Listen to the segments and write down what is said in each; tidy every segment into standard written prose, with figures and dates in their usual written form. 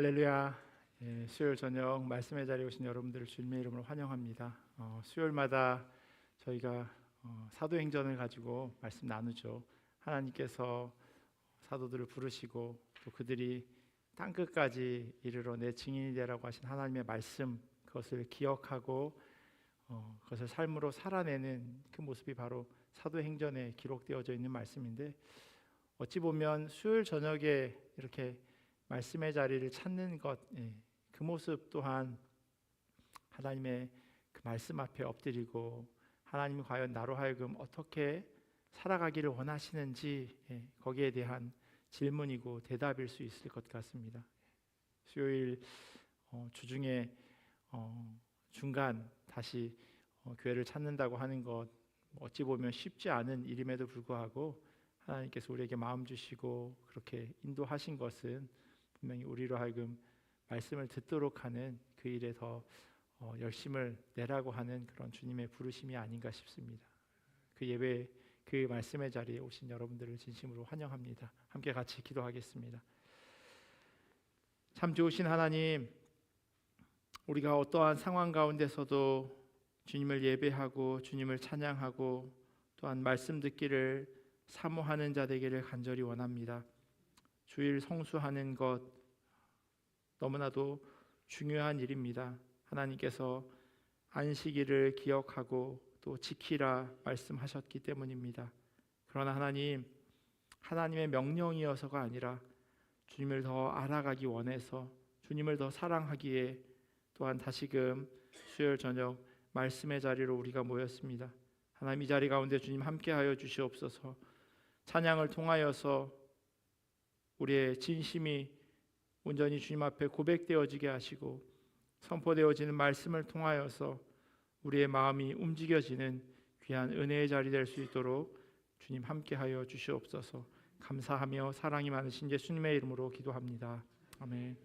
할렐루야. 수요일 저녁 말씀의 자리에 오신 여러분들을 주님의 이름으로 환영합니다. 수요일마다 저희가 사도행전을 가지고 말씀 나누죠. 하나님께서 사도들을 부르시고 또 그들이 땅끝까지 이르러 내 증인이 되라고 하신 하나님의 말씀, 그것을 기억하고 그것을 삶으로 살아내는 그 모습이 바로 사도행전에 기록되어져 있는 말씀인데, 어찌 보면 수요일 저녁에 이렇게 말씀의 자리를 찾는 것, 그 모습 또한 하나님의 그 말씀 앞에 엎드리고 하나님이 과연 나로 하여금 어떻게 살아가기를 원하시는지, 거기에 대한 질문이고 대답일 수 있을 것 같습니다. 수요일 주중에 중간 다시 교회를 찾는다고 하는 것, 어찌 보면 쉽지 않은 일임에도 불구하고 하나님께서 우리에게 마음 주시고 그렇게 인도하신 것은 분명히 우리로 하여금 말씀을 듣도록 하는 그 일에 더 열심을 내라고 하는 그런 주님의 부르심이 아닌가 싶습니다. 그 예배, 그 말씀의 자리에 오신 여러분들을 진심으로 환영합니다. 함께 같이 기도하겠습니다. 참 좋으신 하나님, 우리가 어떠한 상황 가운데서도 주님을 예배하고 주님을 찬양하고 또한 말씀 듣기를 사모하는 자 되기를 간절히 원합니다. 주일 성수하는 것 너무나도 중요한 일입니다. 하나님께서 안식일을 기억하고 또 지키라 말씀하셨기 때문입니다. 그러나 하나님, 하나님의 명령이어서가 아니라 주님을 더 알아가기 원해서 주님을 더 사랑하기에 또한 다시금 수요일 저녁 말씀의 자리로 우리가 모였습니다. 하나님, 이 자리 가운데 주님 함께하여 주시옵소서. 찬양을 통하여서 우리의 진심이 온전히 주님 앞에 고백되어지게 하시고, 선포되어지는 말씀을 통하여서 우리의 마음이 움직여지는 귀한 은혜의 자리 될 수 있도록 주님 함께하여 주시옵소서. 감사하며 사랑이 많으신 예수님의 이름으로 기도합니다. 아멘.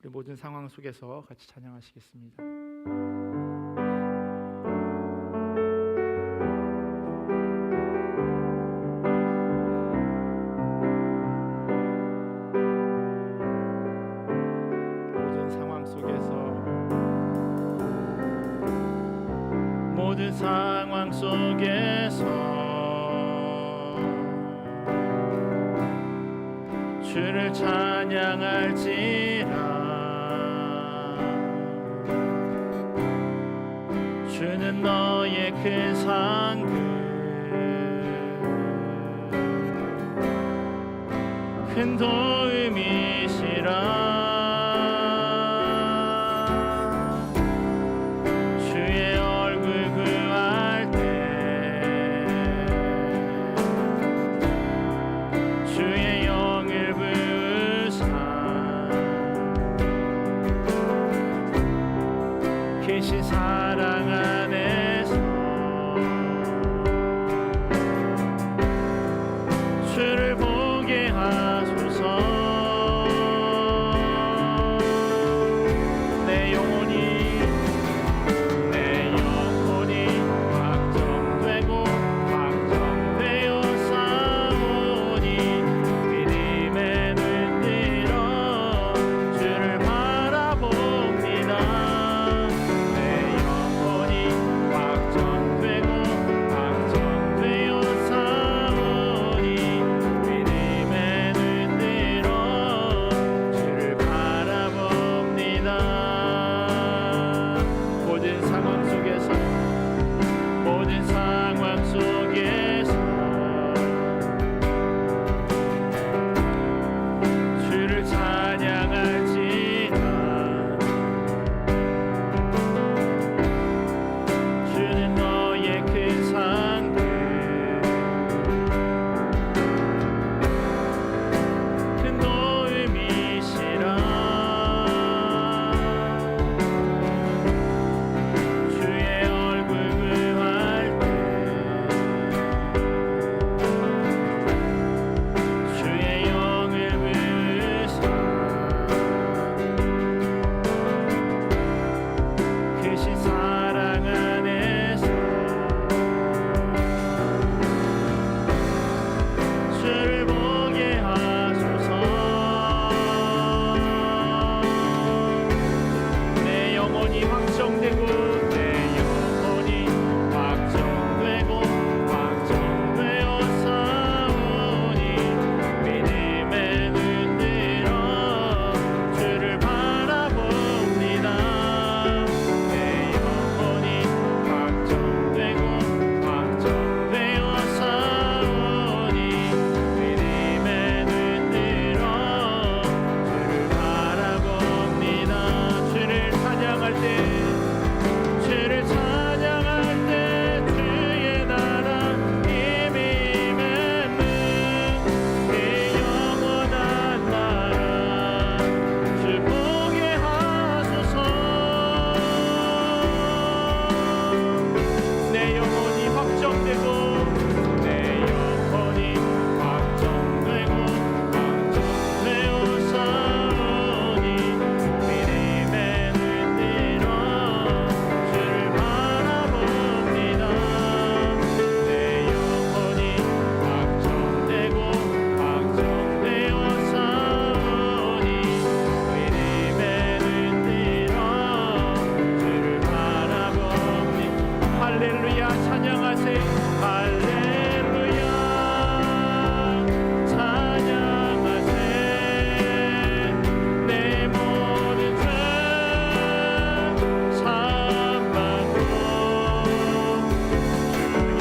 우리 모든 상황 속에서 같이 찬양하시겠습니다. 모든 상황 속에서 주를 찬양할지라. 주는 너의 큰 상급, 큰 도움이시라. 계신 사랑 안에서 주를 보게 하소서. 내 영혼이 확정되고 확정되어 싸우니 믿음에 눈 들어 주를 바라봅니다. 주를 보게 하소서. 주를 찬양할 때 주의 나라 이미 맺는 그 영원한 나라 주 보게 하소서. 내 영혼이 확정되고 내 영혼이 확정되고 확정되어 싸우니 믿음의 눈으로 주를 바라봅니다. 내 영혼이 확정되고 확정되어 싸우니 믿음의 눈으로 주를 바라봅니다. 할렐루야 찬양하세요. 할렐루야 찬양하세. 내 모든 죄 사함받고 주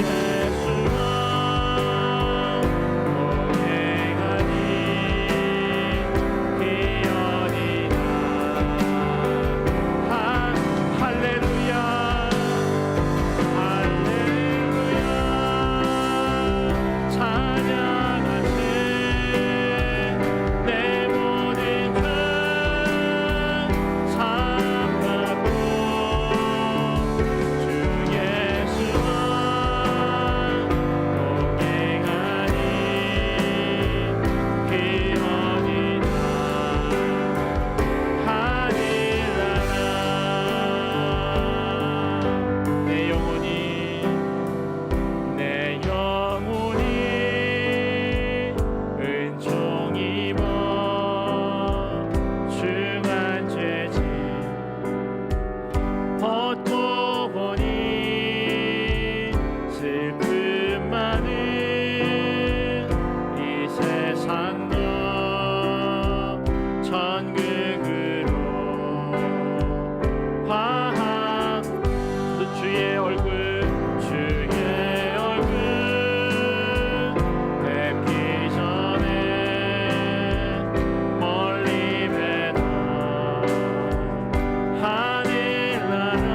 예수와 동행하니 기어니라. 할렐루야 할렐루야 찬양하세. 내 모든 죄 사함받고 주 예수와 동행하니 기어니라. 하늘나라 내 영혼이 은총 입어 중한 죄짐 벗고 보니 슬픔 많은 이 세상도 천국으로 화한 주의 얼굴 주의 얼굴 뵙기 전에 멀리 뵈다 하늘나라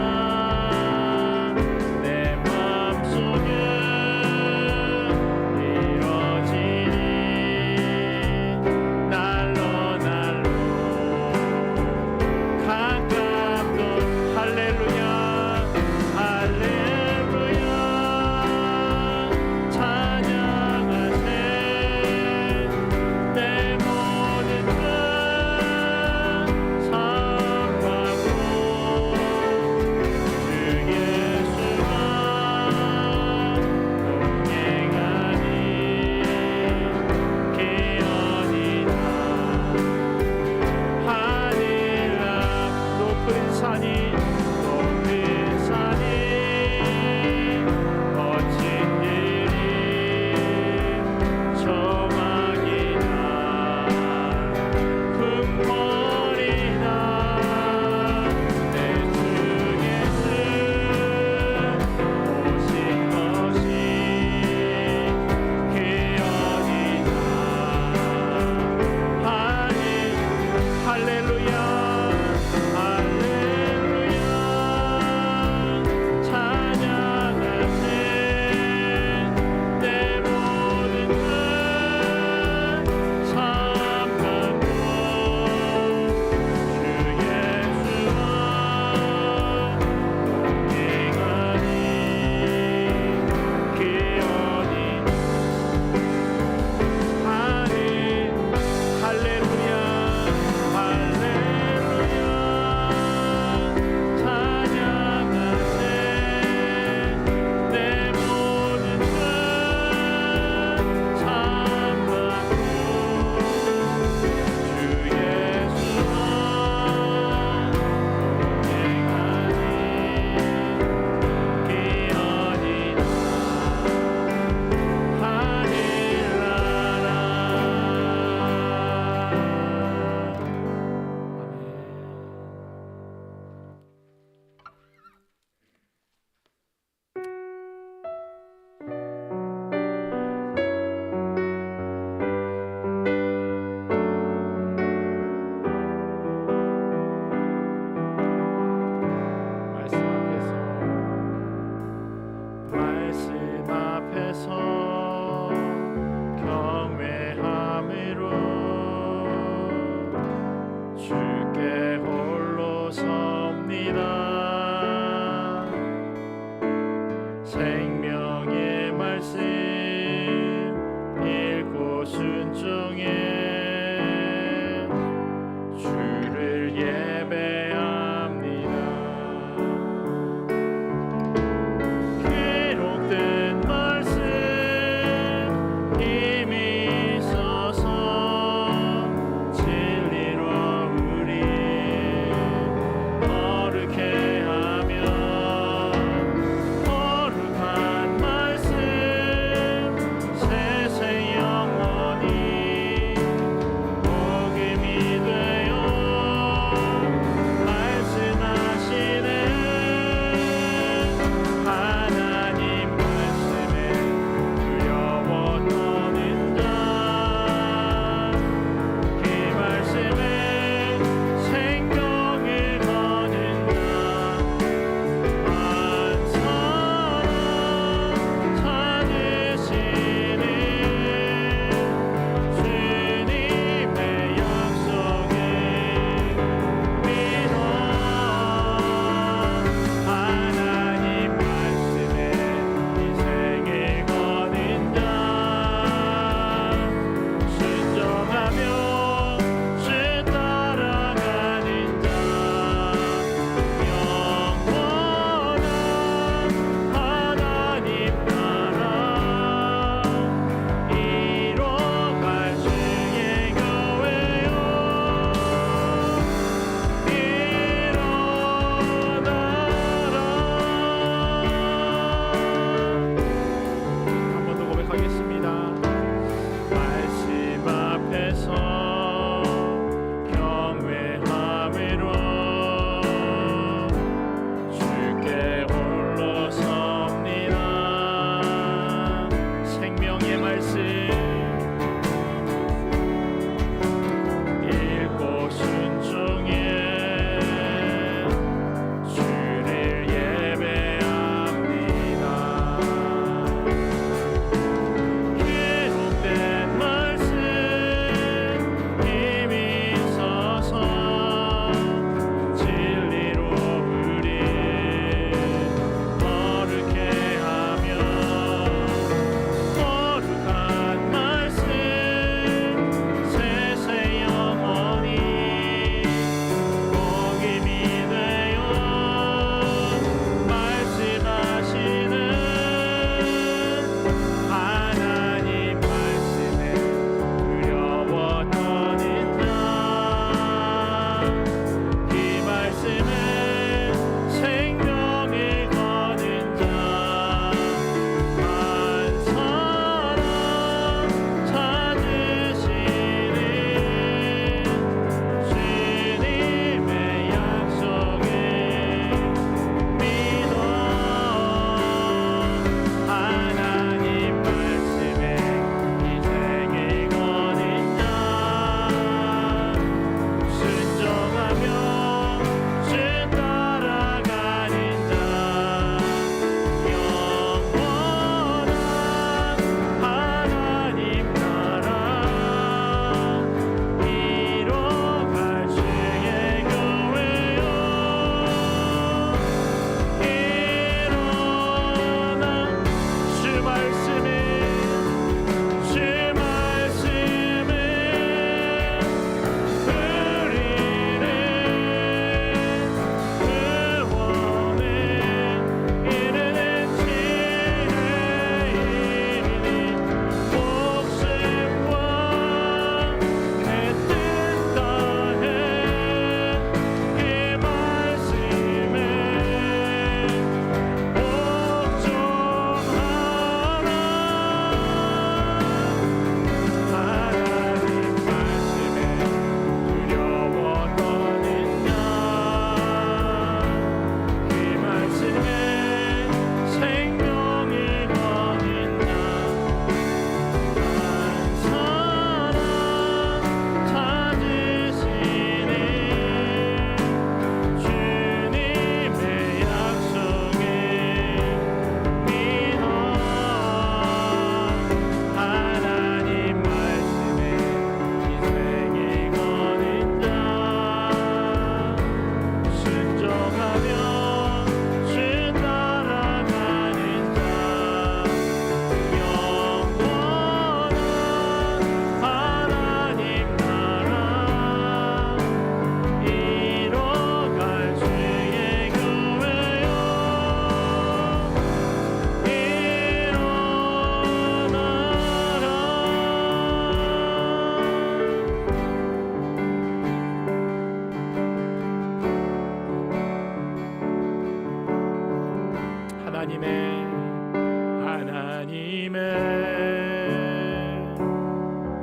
하나님의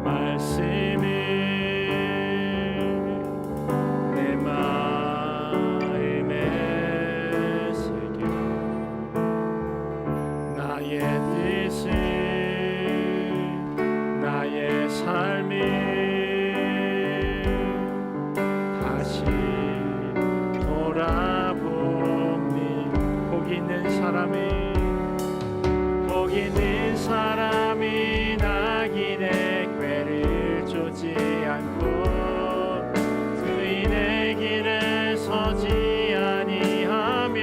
말씀이 내 마음에 새겨 나의 뜻을 나의 삶이 다시 돌아보니 복 있는 사람이 낙인의 꾀를 쫓지 않고 의인의 길에 서지 아니하며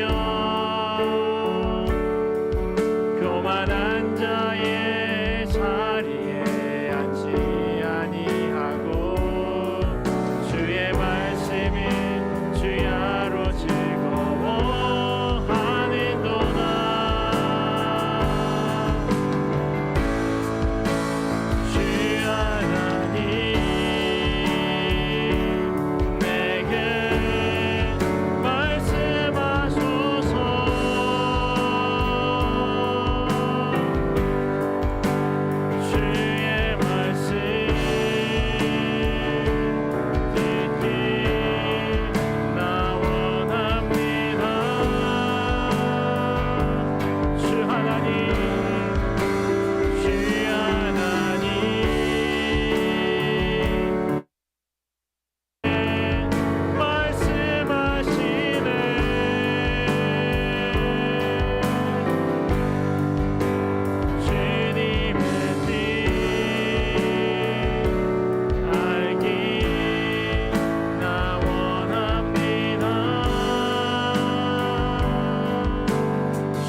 교만한 자의 자리에 앉지 아니하고 주의 말씀이 주야로 즐거워하는도다. 주 하나님 내게 말씀하소서. 주의 말씀 듣기 나 원합니다. 주 하나님 말씀하시네. 주님의 뜻 알기 나 원합니다.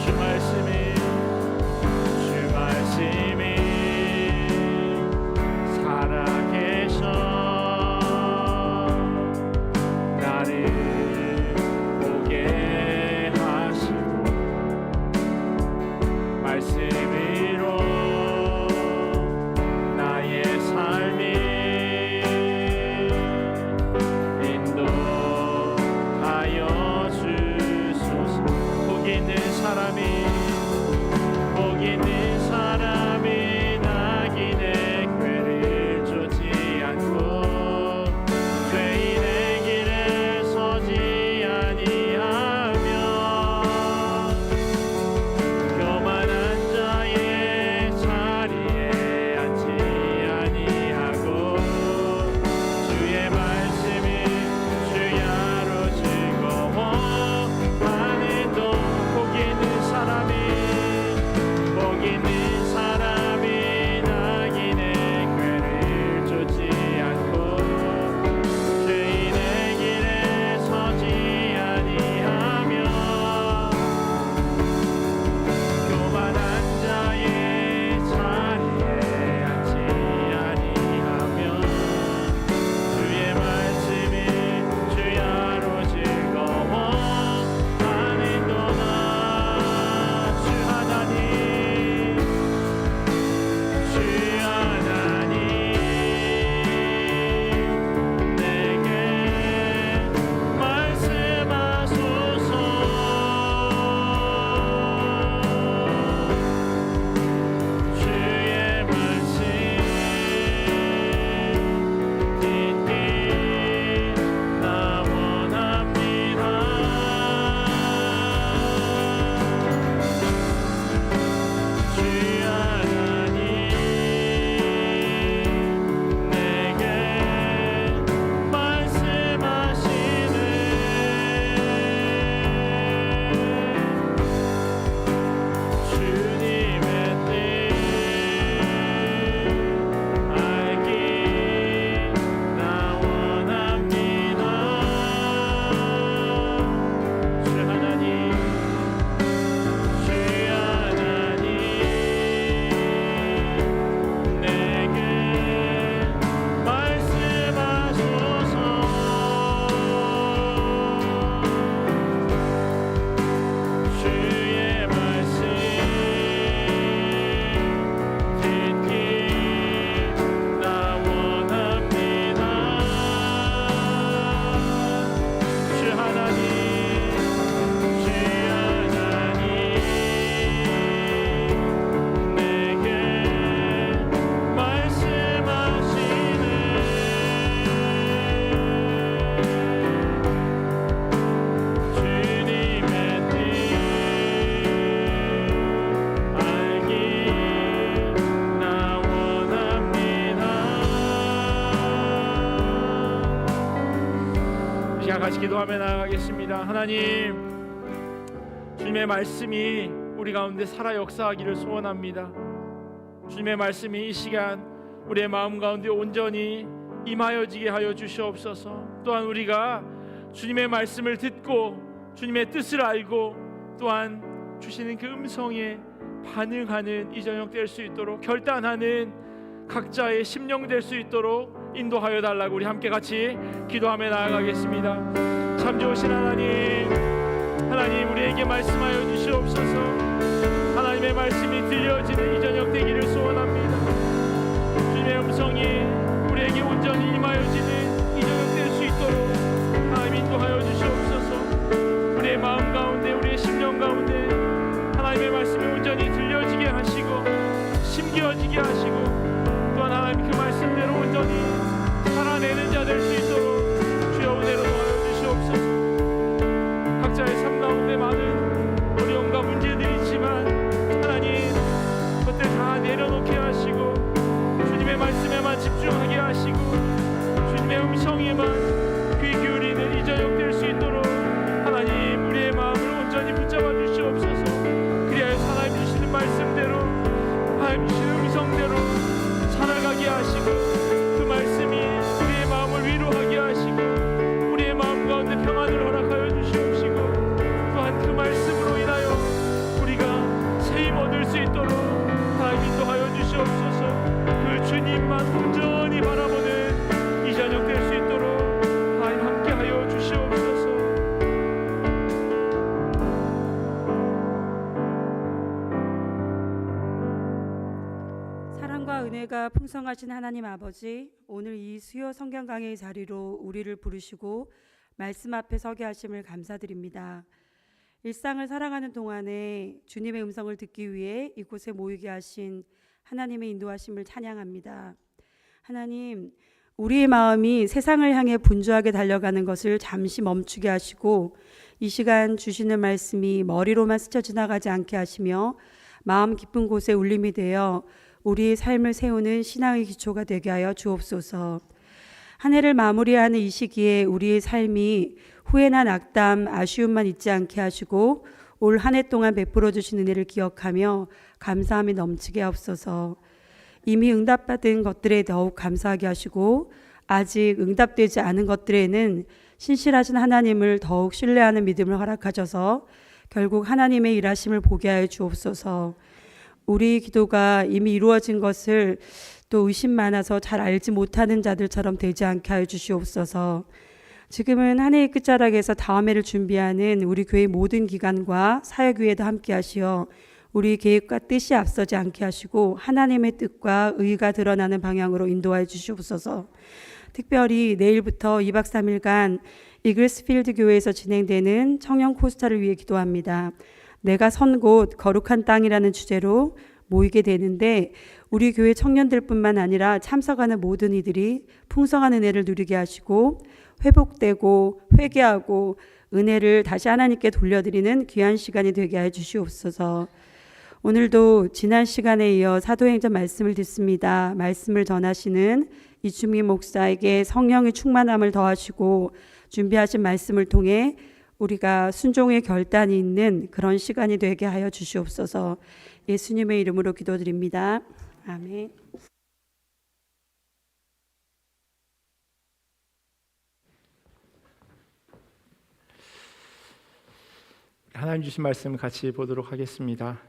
주 말씀이 살아계셔 나를 보게 하시고 말씀으로 나의 삶이 인도하여 주소서. 복 있는 사람이 낙인의 꾀를 쫓지 않고 죄인의 길에 서지 아니하며 교만한 자의 자리에 앉지 아니하고 주의 말씀이 주야로 즐거워하는도 복 있는 사람이 같이 기도하며 나아가겠습니다. 하나님, 주님의 말씀이 우리 가운데 살아 역사하기를 소원합니다. 주님의 말씀이 이 시간 우리의 마음 가운데 온전히 임하여지게 하여 주시옵소서. 또한 우리가 주님의 말씀을 듣고 주님의 뜻을 알고 또한 주시는 그 음성에 반응하는 이 저녁 될 수 있도록, 결단하는 각자의 심령 될 수 있도록 인도하여 달라고 우리 함께 같이 기도하며 나아가겠습니다. 참 좋으신 하나님, 하나님 우리에게 말씀하여 주시옵소서. 하나님의 말씀이 들려지는 이 저녁 되기를 소원합니다. 주님의 음성이 우리에게 온전히 임하여지는 이 저녁 될 수 있도록 하나님 인도하여 주시옵소서. 우리의 마음 가운데, 우리의 심령 가운데 하나님의 말씀이 온전히 들려지게 하시고 심겨지게 하시고 또한 하나님 그 말씀대로 온전히 살아내는 자 될 수 있도록 주여 은혜로 도와여 주시옵소서. 각자의 삶 가운데 많은 어려움과 문제들이 있지만 하나님 그것들 다 내려놓게 하시고 주님의 말씀에만 집중하게 하시고 주님의 음성에만 귀 기울이는 이 저녁 될 수 있도록 하나님 우리의 마음을 온전히 붙잡아 주시옵소서. 그리하여 하나님 주시는 말씀대로, 하나님 주시는 음성대로 살아가게 하시고 그 말씀이 우리의 마음을 위로하게 하시고 우리의 마음 가운데 평안을 허락하여 주시옵시고 또한 그 말씀으로 인하여 우리가 새 힘 얻을 수 있도록 하나님 인도하여 주시옵소서. 그 주님만 온전히 바라보는 이 저녁 될 수 있도록 하나님 함께하여 주시옵소서. 사랑과 은혜가 풍성하신 하나님 아버지, 오늘 이 수요 성경 강의 자리로 우리를 부르시고 말씀 앞에 서게 하심을 감사드립니다. 일상을 살아가는 동안에 주님의 음성을 듣기 위해 이곳에 모이게 하신 하나님의 인도하심을 찬양합니다. 하나님, 우리의 마음이 세상을 향해 분주하게 달려가는 것을 잠시 멈추게 하시고 이 시간 주시는 말씀이 머리로만 스쳐 지나가지 않게 하시며 마음 깊은 곳에 울림이 되어 우리의 삶을 세우는 신앙의 기초가 되게 하여 주옵소서. 한 해를 마무리하는 이 시기에 우리의 삶이 후회나 낙담, 아쉬움만 있지 않게 하시고 올 한 해 동안 베풀어 주신 은혜를 기억하며 감사함이 넘치게 하옵소서. 이미 응답받은 것들에 더욱 감사하게 하시고 아직 응답되지 않은 것들에는 신실하신 하나님을 더욱 신뢰하는 믿음을 허락하셔서 결국 하나님의 일하심을 보게 하여 주옵소서. 우리 기도가 이미 이루어진 것을 또 의심 많아서 잘 알지 못하는 자들처럼 되지 않게 하여 주시옵소서. 지금은 한 해의 끝자락에서 다음 해를 준비하는 우리 교회 모든 기관과 사역위에도 함께 하시어 우리 계획과 뜻이 앞서지 않게 하시고 하나님의 뜻과 의가 드러나는 방향으로 인도하여 주시옵소서. 특별히 내일부터 2박 3일간 이글스필드 교회에서 진행되는 청년 코스타를 위해 기도합니다. 내가 선 곳 거룩한 땅이라는 주제로 모이게 되는데 우리 교회 청년들뿐만 아니라 참석하는 모든 이들이 풍성한 은혜를 누리게 하시고 회복되고 회개하고 은혜를 다시 하나님께 돌려드리는 귀한 시간이 되게 해 주시옵소서. 오늘도 지난 시간에 이어 사도행전 말씀을 듣습니다. 말씀을 전하시는 이충민 목사에게 성령의 충만함을 더하시고 준비하신 말씀을 통해 우리가 순종의 결단이 있는 그런 시간이 되게 하여 주시옵소서. 예수님의 이름으로 기도드립니다. 아멘. 하나님 주신 말씀 같이 보도록 하겠습니다.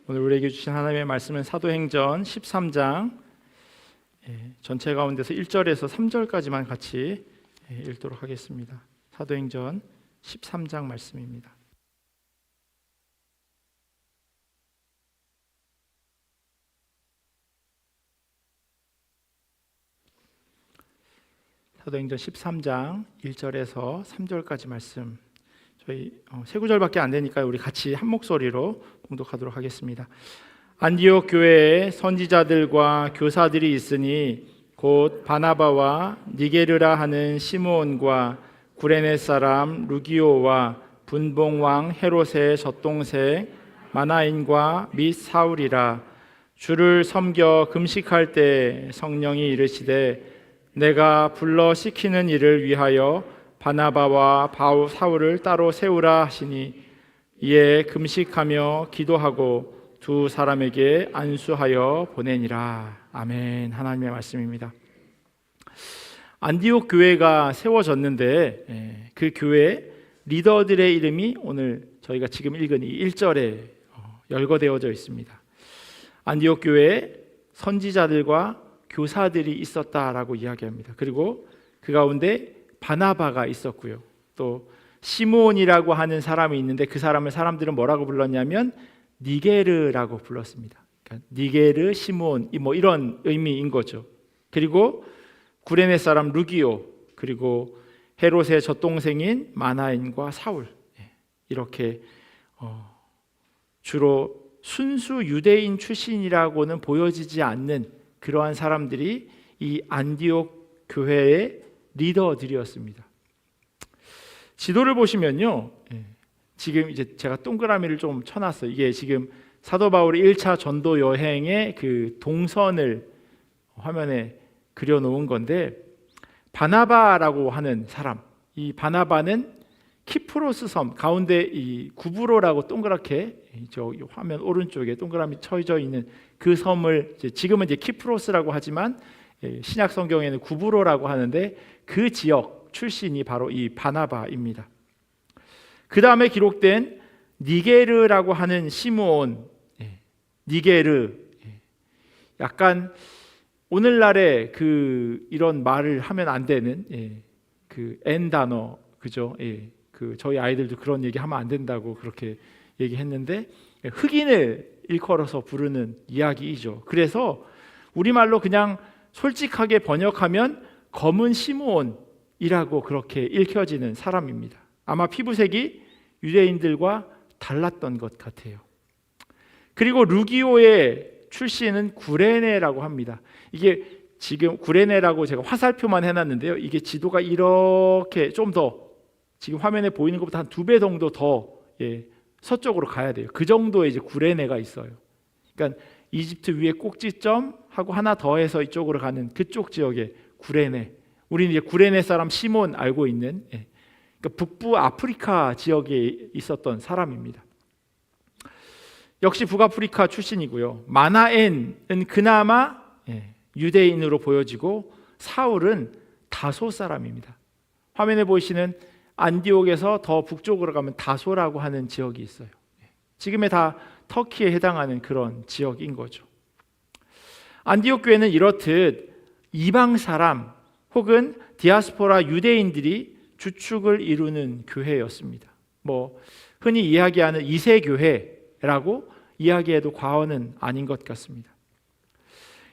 오늘 우리에게 주신 하나님의 말씀은 사도행전 13장 전체 가운데서 1절에서 3절까지만 같이 읽도록 하겠습니다. 사도행전 13장 말씀입니다. 사도행전 13장 1절에서 3절까지 말씀, 저희 세 구절밖에 안 되니까 우리 같이 한 목소리로 봉독하도록 하겠습니다. 안디옥 교회에 선지자들과 교사들이 있으니 곧 바나바와 니게르라 하는 시므온과 구레네 사람 루기오와 분봉왕 헤롯의 젖동생 마나인과 및 사울이라. 주를 섬겨 금식할 때 성령이 이르시되 내가 불러 시키는 일을 위하여 바나바와 사울을 따로 세우라 하시니 이에 금식하며 기도하고 두 사람에게 안수하여 보내니라. 아멘. 하나님의 말씀입니다. 안디옥 교회가 세워졌는데 그 교회 리더들의 이름이 오늘 저희가 지금 읽은 이 1절에 열거되어져 있습니다. 안디옥 교회에 선지자들과 교사들이 있었다라고 이야기합니다. 그리고 그 가운데 바나바가 있었고요. 또 시므온이라고 하는 사람이 있는데 그 사람을 사람들은 뭐라고 불렀냐면 니게르라고 불렀습니다. 그러니까 니게르, 시므온 뭐 이런 의미인 거죠. 그리고 구레네 사람 루기오, 그리고 헤롯의 젖동생인 마나엔과 사울, 이렇게 주로 순수 유대인 출신이라고는 보여지지 않는 그러한 사람들이 이 안디옥 교회의 리더들이었습니다. 지도를 보시면요, 지금 이제 제가 동그라미를 좀 쳐놨어요. 이게 지금 사도 바울의 1차 전도 여행의 그 동선을 화면에 그려놓은 건데, 바나바라고 하는 사람, 이 바나바는 키프로스 섬 가운데 이 구브로라고 동그랗게 저 화면 오른쪽에 동그라미 쳐져 있는 그 섬을 지금은 이제 키프로스라고 하지만 신약 성경에는 구브로라고 하는데 그 지역 출신이 바로 이 바나바입니다. 그 다음에 기록된 니게르라고 하는 시므온, 니게르, 약간 오늘날에 그 이런 말을 하면 안 되는 그 N 단어, 그죠? 그 저희 아이들도 그런 얘기 하면 안 된다고 그렇게 얘기했는데 흑인을 일컬어서 부르는 이야기이죠. 그래서 우리말로 그냥 솔직하게 번역하면 검은 시므온이라고 그렇게 읽혀지는 사람입니다. 아마 피부색이 유대인들과 달랐던 것 같아요. 그리고 루기오의 출신은 구레네라고 합니다. 이게 지금 구레네라고 제가 화살표만 해놨는데요. 이게 지도가 이렇게 좀 더 지금 화면에 보이는 것보다 한 2배 정도 더 서쪽으로 가야 돼요. 그 정도의 이제 구레네가 있어요. 그러니까 이집트 위에 꼭지점 하고 하나 더해서 이쪽으로 가는 그쪽 지역의 구레네. 우리는 이제 구레네 사람 시몬 알고 있는, 그러니까 북부 아프리카 지역에 있었던 사람입니다. 역시 북아프리카 출신이고요. 마나엔은 그나마 유대인으로 보여지고 사울은 다소 사람입니다. 화면에 보이시는 안디옥에서 더 북쪽으로 가면 다소라고 하는 지역이 있어요. 지금의 다 터키에 해당하는 그런 지역인 거죠. 안디옥 교회는 이렇듯 이방 사람 혹은 디아스포라 유대인들이 주축을 이루는 교회였습니다. 뭐 흔히 이야기하는 2세 교회라고 이야기해도 과언은 아닌 것 같습니다.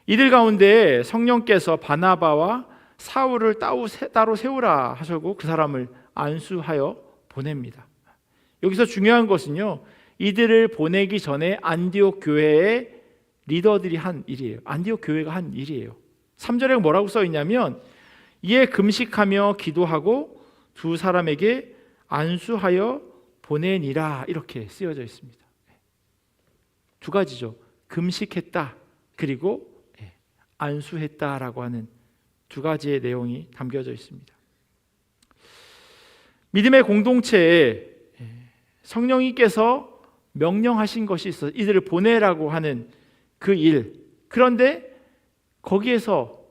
이들 가운데 성령께서 바나바와 사울을 따로 세우라 하시고 그 사람을 안수하여 보냅니다. 여기서 중요한 것은요, 이들을 보내기 전에 안디옥 교회의 리더들이 한 일이에요. 안디옥 교회가 한 일이에요. 3절에 뭐라고 써 있냐면 이에 금식하며 기도하고 두 사람에게 안수하여 보내니라 이렇게 쓰여져 있습니다. 두 가지죠. 금식했다 그리고 안수했다라고 하는 두 가지의 내용이 담겨져 있습니다. 믿음의 공동체에 성령님께서 명령하신 것이 있어 이들을 보내라고 하는 그 일. 그런데 거기에서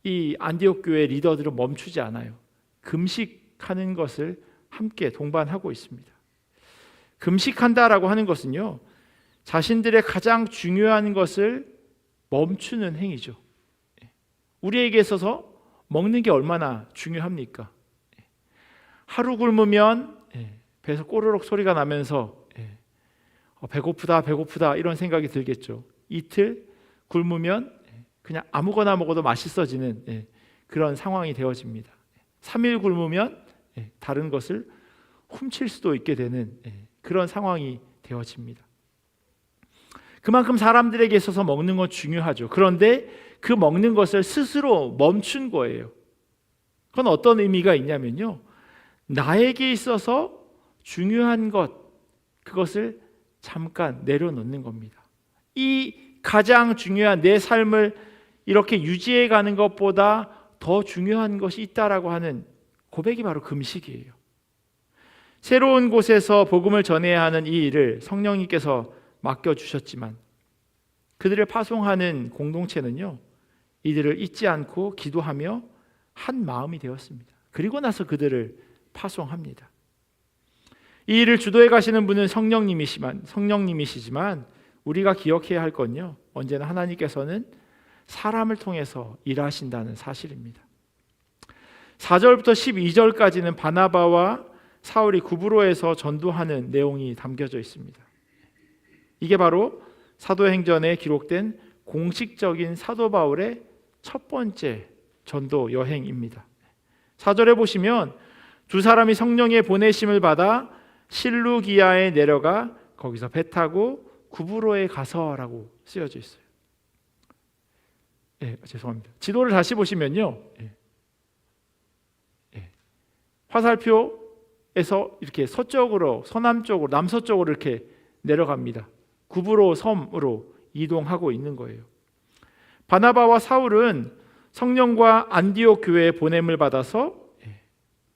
이 안디옥 교회 리더들은 멈추지 않아요. 금식하는 것을 함께 동반하고 있습니다. 금식한다라고 하는 것은요, 자신들의 가장 중요한 것을 멈추는 행위죠. 우리에게 있어서 먹는 게 얼마나 중요합니까? 하루 굶으면 배에서 꼬르륵 소리가 나면서 배고프다 배고프다 이런 생각이 들겠죠. 이틀 굶으면 그냥 아무거나 먹어도 맛있어지는 그런 상황이 되어집니다. 3일 굶으면 다른 것을 훔칠 수도 있게 되는 그런 상황이 되어집니다. 그만큼 사람들에게 있어서 먹는 건 중요하죠. 그런데 그 먹는 것을 스스로 멈춘 거예요. 그건 어떤 의미가 있냐면요, 나에게 있어서 중요한 것, 그것을 잠깐 내려놓는 겁니다. 이 가장 중요한 내 삶을 이렇게 유지해 가는 것보다 더 중요한 것이 있다라고 하는 고백이 바로 금식이에요. 새로운 곳에서 복음을 전해야 하는 이 일을 성령님께서 맡겨주셨지만 그들을 파송하는 공동체는요, 이들을 잊지 않고 기도하며 한 마음이 되었습니다. 그리고 나서 그들을 파송합니다. 이 일을 주도해 가시는 분은 성령님이시지만 우리가 기억해야 할 건요, 언제나 하나님께서는 사람을 통해서 일하신다는 사실입니다. 4절부터 12절까지는 바나바와 사울이 구브로에서 전도하는 내용이 담겨져 있습니다. 이게 바로 사도행전에 기록된 공식적인 사도 바울의 첫 번째 전도 여행입니다. 4절에 보시면 두 사람이 성령의 보내심을 받아 실루기아에 내려가 거기서 배 타고 구브로에 가서라고 쓰여져 있어요. 죄송합니다. 지도를 다시 보시면요, 화살표에서 이렇게 서쪽으로, 서남쪽으로, 남서쪽으로 이렇게 내려갑니다. 구브로 섬으로 이동하고 있는 거예요. 바나바와 사울은 성령과 안디옥 교회에 보냄을 받아서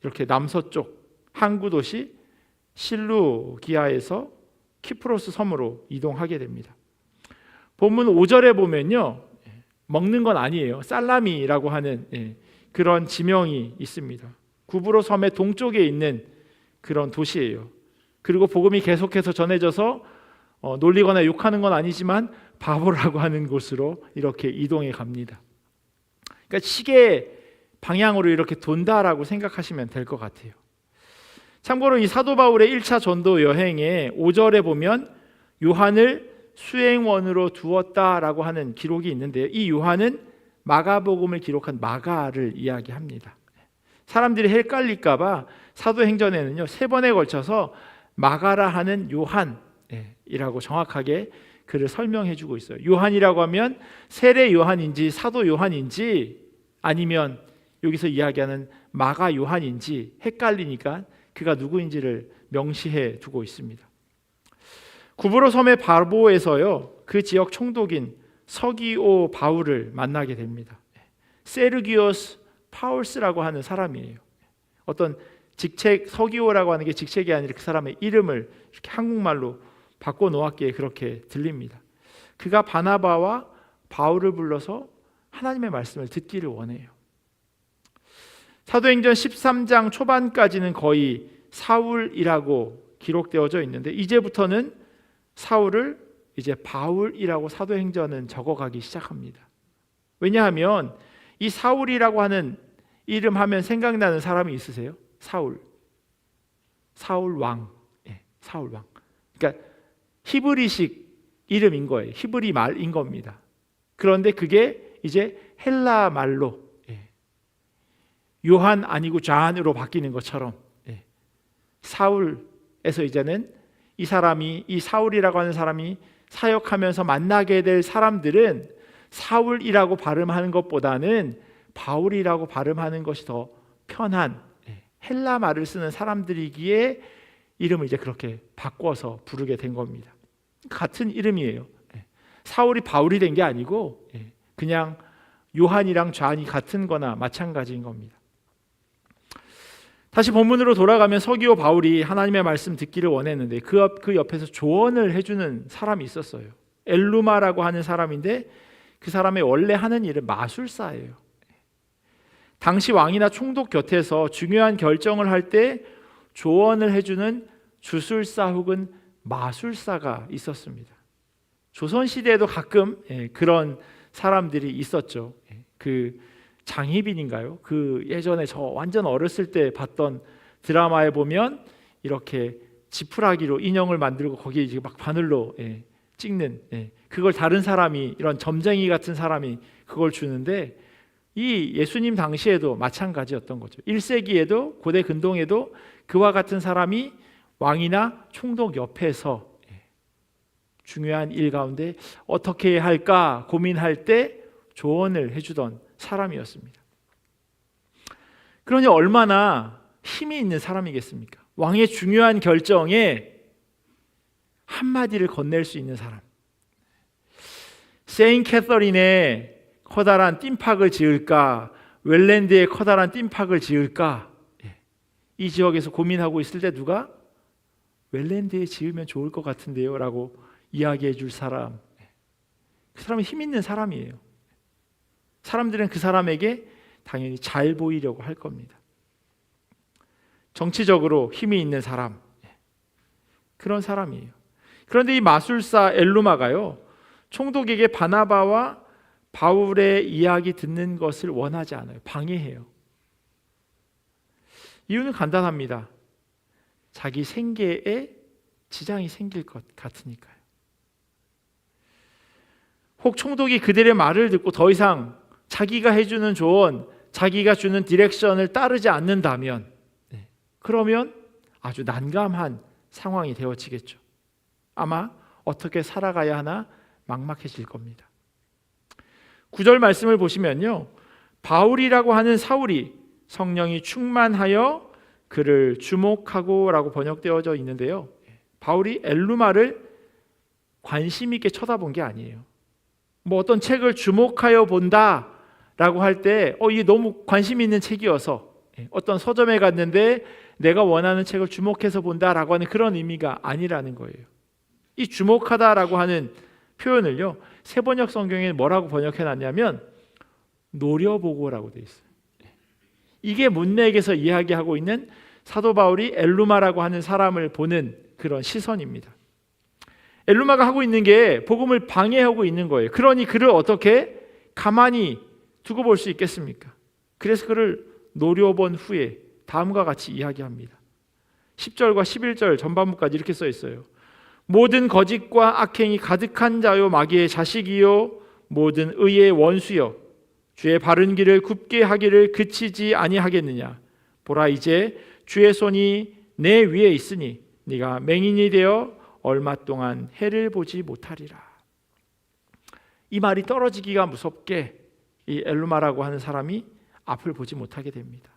이렇게 남서쪽 항구 도시 실루기아에서 키프로스 섬으로 이동하게 됩니다. 본문 5절에 보면요, 먹는 건 아니에요. 살라미라고 하는 그런 지명이 있습니다. 구브로 섬의 동쪽에 있는 그런 도시예요. 그리고 복음이 계속해서 전해져서 놀리거나 욕하는 건 아니지만 바보라고 하는 곳으로 이렇게 이동해 갑니다. 그러니까 시계 방향으로 이렇게 돈다라고 생각하시면 될 것 같아요. 참고로 이 사도 바울의 1차 전도 여행에 5절에 보면 요한을 수행원으로 두었다라고 하는 기록이 있는데요, 이 요한은 마가복음을 기록한 마가를 이야기합니다. 사람들이 헷갈릴까 봐 사도행전에는요 3번에 걸쳐서 마가라 하는 요한이라고 정확하게 그를 설명해 주고 있어요. 요한이라고 하면 세례 요한인지 사도 요한인지 아니면 여기서 이야기하는 마가 요한인지 헷갈리니까 그가 누구인지를 명시해 두고 있습니다. 구브로 섬의 바보에서요 그 지역 총독인 서기오 바울을 만나게 됩니다. 세르기오스 파울스라고 하는 사람이에요. 어떤 직책, 서기오라고 하는 게 직책이 아니라 그 사람의 이름을 이렇게 한국말로 바꿔 놓았기에 그렇게 들립니다. 그가 바나바와 바울을 불러서 하나님의 말씀을 듣기를 원해요. 사도행전 13장 초반까지는 거의 사울이라고 기록되어져 있는데 이제부터는 사울을 이제 바울이라고 사도행전은 적어가기 시작합니다. 왜냐하면 이 사울이라고 하는 이름 하면 생각나는 사람이 있으세요? 사울 왕. 사울 왕. 그러니까 히브리식 이름인 거예요. 히브리 말인 겁니다. 그런데 그게 이제 헬라 말로 요한 아니고 존으로 바뀌는 것처럼 사울에서 이제는 이 사람이, 이 사울이라고 하는 사람이 사역하면서 만나게 될 사람들은 사울이라고 발음하는 것보다는 바울이라고 발음하는 것이 더 편한 헬라 말을 쓰는 사람들이기에 이름을 이제 그렇게 바꿔서 부르게 된 겁니다. 같은 이름이에요. 사울이 바울이 된 게 아니고 그냥 요한이랑 존이 같은 거나 마찬가지인 겁니다. 다시 본문으로 돌아가면 서기오 바울이 하나님의 말씀 듣기를 원했는데 그 옆에서 조언을 해주는 사람이 있었어요. 엘루마라고 하는 사람인데 그 사람의 원래 하는 일은 마술사예요. 당시 왕이나 총독 곁에서 중요한 결정을 할 때 조언을 해주는 주술사 혹은 마술사가 있었습니다. 조선시대에도 가끔 그런 사람들이 있었죠. 그 장희빈인가요? 그 예전에 저 완전 어렸을 때 봤던 드라마에 보면 이렇게 지푸라기로 인형을 만들고 거기에 이제 막 바늘로 찍는 그걸 다른 사람이 이런 점쟁이 같은 사람이 그걸 주는데 이 예수님 당시에도 마찬가지였던 거죠. 1세기에도 고대 근동에도 그와 같은 사람이 왕이나 총독 옆에서 중요한 일 가운데 어떻게 할까 고민할 때 조언을 해주던 사람이었습니다. 그러니 얼마나 힘이 있는 사람이겠습니까? 왕의 중요한 결정에 한마디를 건넬 수 있는 사람. 세인 캐서린의 커다란 띵팍을 지을까, 웰랜드의 커다란 띵팍을 지을까, 이 지역에서 고민하고 있을 때 누가 웰랜드에 지으면 좋을 것 같은데요 라고 이야기해 줄 사람, 그 사람은 힘 있는 사람이에요. 사람들은 그 사람에게 당연히 잘 보이려고 할 겁니다. 정치적으로 힘이 있는 사람, 그런 사람이에요. 그런데 이 마술사 엘루마가요, 총독에게 바나바와 바울의 이야기 듣는 것을 원하지 않아요. 방해해요. 이유는 간단합니다. 자기 생계에 지장이 생길 것 같으니까요. 혹 총독이 그들의 말을 듣고 더 이상 자기가 해주는 조언, 자기가 주는 디렉션을 따르지 않는다면, 그러면 아주 난감한 상황이 되어지겠죠. 아마 어떻게 살아가야 하나 막막해질 겁니다. 9절 말씀을 보시면요, 바울이라고 하는 사울이 성령이 충만하여 그를 주목하고 라고 번역되어져 있는데요, 바울이 엘루마를 관심 있게 쳐다본 게 아니에요. 뭐 어떤 책을 주목하여 본다 라고 할 때 이게 너무 관심 있는 책이어서 어떤 서점에 갔는데 내가 원하는 책을 주목해서 본다라고 하는 그런 의미가 아니라는 거예요. 이 주목하다라고 하는 표현을요, 세번역 성경에 뭐라고 번역해 놨냐면 노려보고라고 돼 있어요. 이게 문맥에서 이야기하고 있는 사도 바울이 엘루마라고 하는 사람을 보는 그런 시선입니다. 엘루마가 하고 있는 게 복음을 방해하고 있는 거예요. 그러니 그를 어떻게 가만히 두고 볼 수 있겠습니까? 그래서 그를 노려본 후에 다음과 같이 이야기합니다. 10절과 11절 전반부까지 이렇게 써 있어요. 모든 거짓과 악행이 가득한 자요 마귀의 자식이요 모든 의의 원수여 주의 바른 길을 굽게 하기를 그치지 아니하겠느냐. 보라 이제 주의 손이 내 위에 있으니 네가 맹인이 되어 얼마 동안 해를 보지 못하리라. 이 말이 떨어지기가 무섭게 이 엘루마라고 하는 사람이 앞을 보지 못하게 됩니다.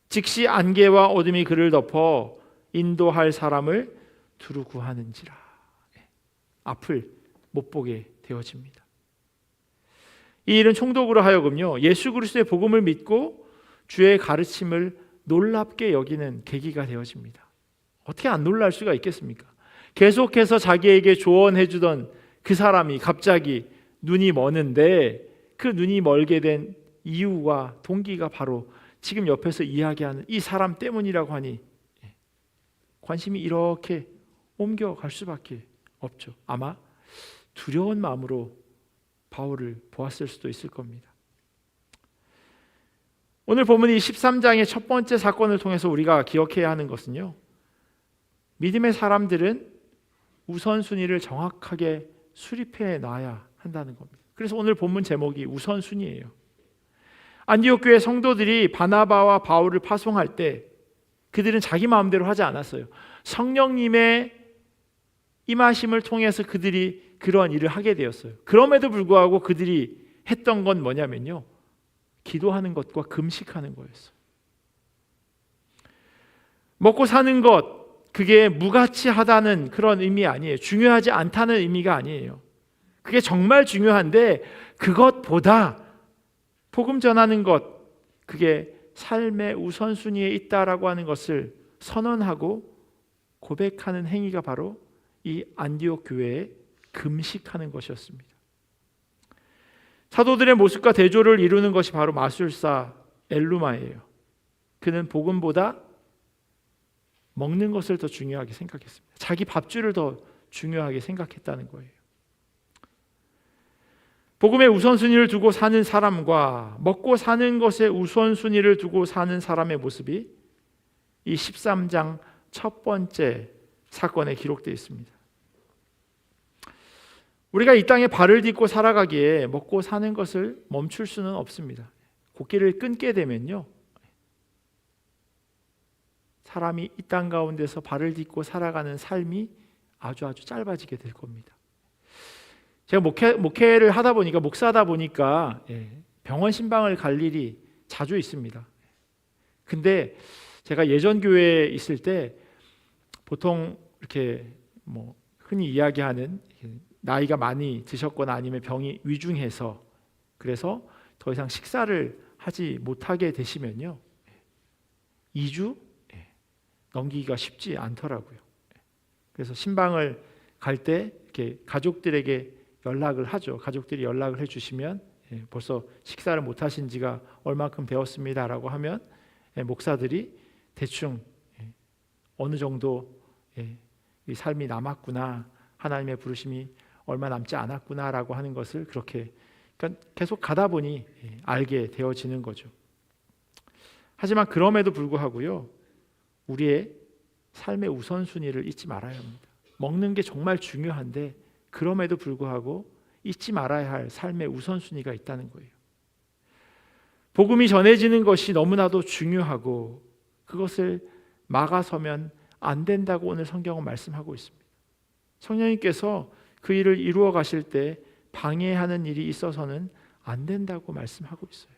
즉시 안개와 어둠이 그를 덮어 인도할 사람을 두루 구하는지라. 앞을 못 보게 되어집니다. 이 일은 총독으로 하여금요, 예수 그리스도의 복음을 믿고 주의 가르침을 놀랍게 여기는 계기가 되어집니다. 어떻게 안 놀랄 수가 있겠습니까? 계속해서 자기에게 조언해 주던 그 사람이 갑자기 눈이 머는데 그 눈이 멀게 된 이유와 동기가 바로 지금 옆에서 이야기하는 이 사람 때문이라고 하니 관심이 이렇게 옮겨갈 수밖에 없죠. 아마 두려운 마음으로 바울을 보았을 수도 있을 겁니다. 오늘 본문 이 13장의 첫 번째 사건을 통해서 우리가 기억해야 하는 것은요, 믿음의 사람들은 우선순위를 정확하게 수립해 놔야 한다는 겁니다. 그래서 오늘 본문 제목이 우선순위예요. 안디옥 교회 성도들이 바나바와 바울을 파송할 때 그들은 자기 마음대로 하지 않았어요. 성령님의 임하심을 통해서 그들이 그러한 일을 하게 되었어요. 그럼에도 불구하고 그들이 했던 건 뭐냐면요, 기도하는 것과 금식하는 거였어요. 먹고 사는 것, 그게 무가치하다는 그런 의미 아니에요. 중요하지 않다는 의미가 아니에요. 그게 정말 중요한데 그것보다 복음 전하는 것, 그게 삶의 우선순위에 있다라고 하는 것을 선언하고 고백하는 행위가 바로 이 안디옥 교회에 금식하는 것이었습니다. 사도들의 모습과 대조를 이루는 것이 바로 마술사 엘루마예요. 그는 복음보다 먹는 것을 더 중요하게 생각했습니다. 자기 밥줄을 더 중요하게 생각했다는 거예요. 복음의 우선순위를 두고 사는 사람과 먹고 사는 것에 우선순위를 두고 사는 사람의 모습이 이 13장 첫 번째 사건에 기록되어 있습니다. 우리가 이 땅에 발을 딛고 살아가기에 먹고 사는 것을 멈출 수는 없습니다. 곡기를 끊게 되면요, 사람이 이 땅 가운데서 발을 딛고 살아가는 삶이 아주 짧아지게 될 겁니다. 제가 목회를 하다 보니까, 목사다 보니까 병원 신방을 갈 일이 자주 있습니다. 근데 제가 예전 교회에 있을 때 보통 이렇게 뭐 흔히 이야기하는 나이가 많이 드셨거나 아니면 병이 위중해서 그래서 더 이상 식사를 하지 못하게 되시면요, 2주, 넘기기가 쉽지 않더라고요. 그래서 신방을 갈 때 이렇게 가족들에게 연락을 하죠. 가족들이 연락을 해주시면 벌써 식사를 못 하신 지가 얼마큼 되었습니다라고 하면 목사들이 대충 어느 정도 이 삶이 남았구나, 하나님의 부르심이 얼마 남지 않았구나라고 하는 것을 그렇게 그러니까 계속 가다 보니 알게 되어지는 거죠. 하지만 그럼에도 불구하고요, 우리의 삶의 우선순위를 잊지 말아야 합니다. 먹는 게 정말 중요한데 그럼에도 불구하고 잊지 말아야 할 삶의 우선순위가 있다는 거예요. 복음이 전해지는 것이 너무나도 중요하고 그것을 막아서면 안 된다고 오늘 성경은 말씀하고 있습니다. 성령님께서 그 일을 이루어 가실 때 방해하는 일이 있어서는 안 된다고 말씀하고 있어요.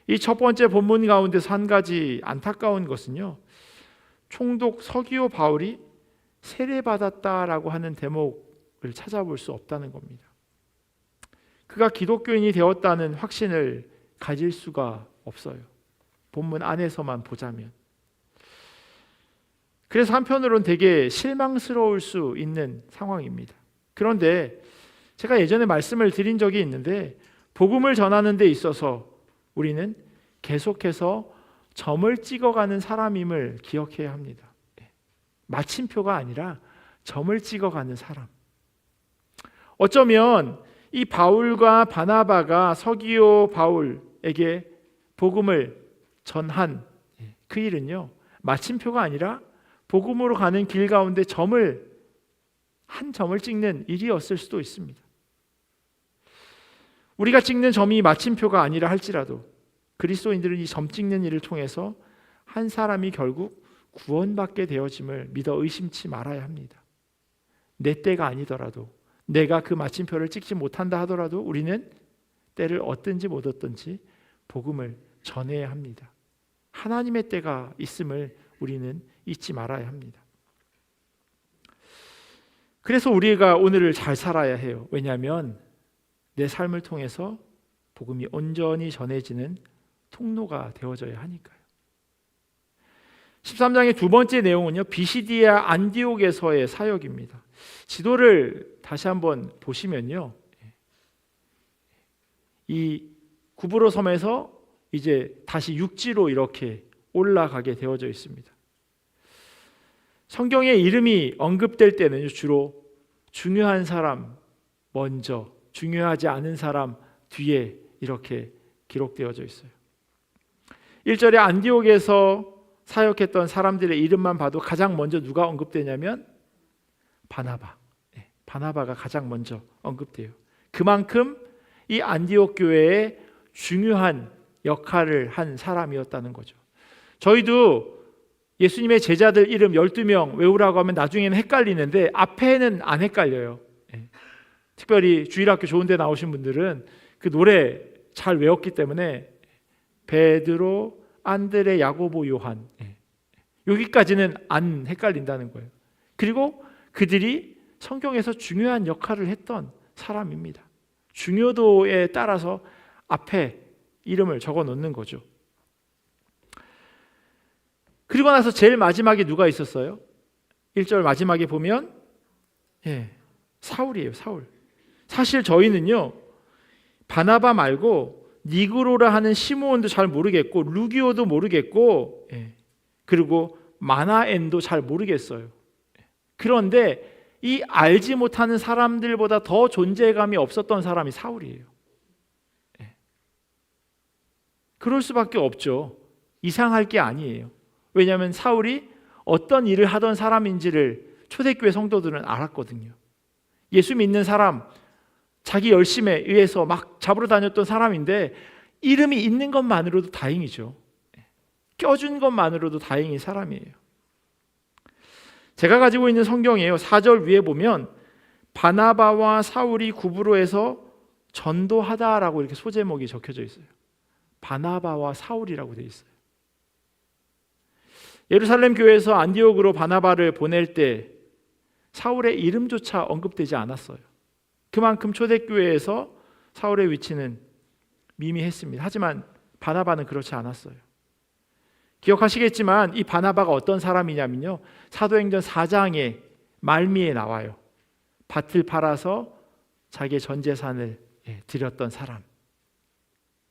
이 첫 번째 본문 가운데서 한 가지 안타까운 것은요, 총독 서기오 바울이 세례받았다라고 하는 대목을 찾아볼 수 없다는 겁니다. 그가 기독교인이 되었다는 확신을 가질 수가 없어요. 본문 안에서만 보자면. 그래서 한편으로는 되게 실망스러울 수 있는 상황입니다. 그런데 제가 예전에 말씀을 드린 적이 있는데 복음을 전하는 데 있어서 우리는 계속해서 점을 찍어가는 사람임을 기억해야 합니다. 마침표가 아니라 점을 찍어가는 사람. 어쩌면 이 바울과 바나바가 서기오 바울에게 복음을 전한 그 일은요, 마침표가 아니라 복음으로 가는 길 가운데 한 점을 찍는 일이었을 수도 있습니다. 우리가 찍는 점이 마침표가 아니라 할지라도 그리스도인들은 이 점 찍는 일을 통해서 한 사람이 결국 구원받게 되어짐을 믿어 의심치 말아야 합니다. 내 때가 아니더라도, 내가 그 마침표를 찍지 못한다 하더라도 우리는 때를 얻든지 못 얻든지 복음을 전해야 합니다. 하나님의 때가 있음을 우리는 잊지 말아야 합니다. 그래서 우리가 오늘을 잘 살아야 해요. 왜냐하면 내 삶을 통해서 복음이 온전히 전해지는 통로가 되어져야 하니까요. 13장의 두 번째 내용은요, 비시디아 안디옥에서의 사역입니다. 지도를 다시 한번 보시면요, 이 구브로 섬에서 이제 다시 육지로 이렇게 올라가게 되어져 있습니다. 성경에 이름이 언급될 때는 주로 중요한 사람 먼저, 중요하지 않은 사람 뒤에 이렇게 기록되어져 있어요. 1절에 안디옥에서 사역했던 사람들의 이름만 봐도 가장 먼저 누가 언급되냐면 바나바. 바나바가 가장 먼저 언급돼요. 그만큼 이 안디옥 교회에 중요한 역할을 한 사람이었다는 거죠. 저희도 예수님의 제자들 이름 12명 외우라고 하면 나중에는 헷갈리는데 앞에는 안 헷갈려요. 특별히 주일학교 좋은 데 나오신 분들은 그 노래 잘 외웠기 때문에 베드로, 안드레, 야고보, 요한, 여기까지는 안 헷갈린다는 거예요. 그리고 그들이 성경에서 중요한 역할을 했던 사람입니다. 중요도에 따라서 앞에 이름을 적어 놓는 거죠. 그리고 나서 제일 마지막에 누가 있었어요? 1절 마지막에 보면 사울이에요. 사울. 사실 저희는요, 바나바 말고 니그로라 하는 시므온도 잘 모르겠고 루기오도 모르겠고 그리고 마나엔도 잘 모르겠어요. 그런데 이 알지 못하는 사람들보다 더 존재감이 없었던 사람이 사울이에요. 그럴 수밖에 없죠. 이상할 게 아니에요. 왜냐하면 사울이 어떤 일을 하던 사람인지를 초대교회 성도들은 알았거든요. 예수 믿는 사람, 자기 열심에 의해서 막 잡으러 다녔던 사람인데 이름이 있는 것만으로도 다행이죠. 껴준 것만으로도 다행인 사람이에요. 제가 가지고 있는 성경이에요. 4절 위에 보면 바나바와 사울이 구브로에서 전도하다라고 이렇게 소제목이 적혀져 있어요. 바나바와 사울이라고 되어 있어요. 예루살렘 교회에서 안디옥으로 바나바를 보낼 때 사울의 이름조차 언급되지 않았어요. 그만큼 초대교회에서 사울의 위치는 미미했습니다. 하지만 바나바는 그렇지 않았어요. 기억하시겠지만 이 바나바가 어떤 사람이냐면요, 사도행전 4장의 말미에 나와요. 밭을 팔아서 자기의 전 재산을 드렸던 사람.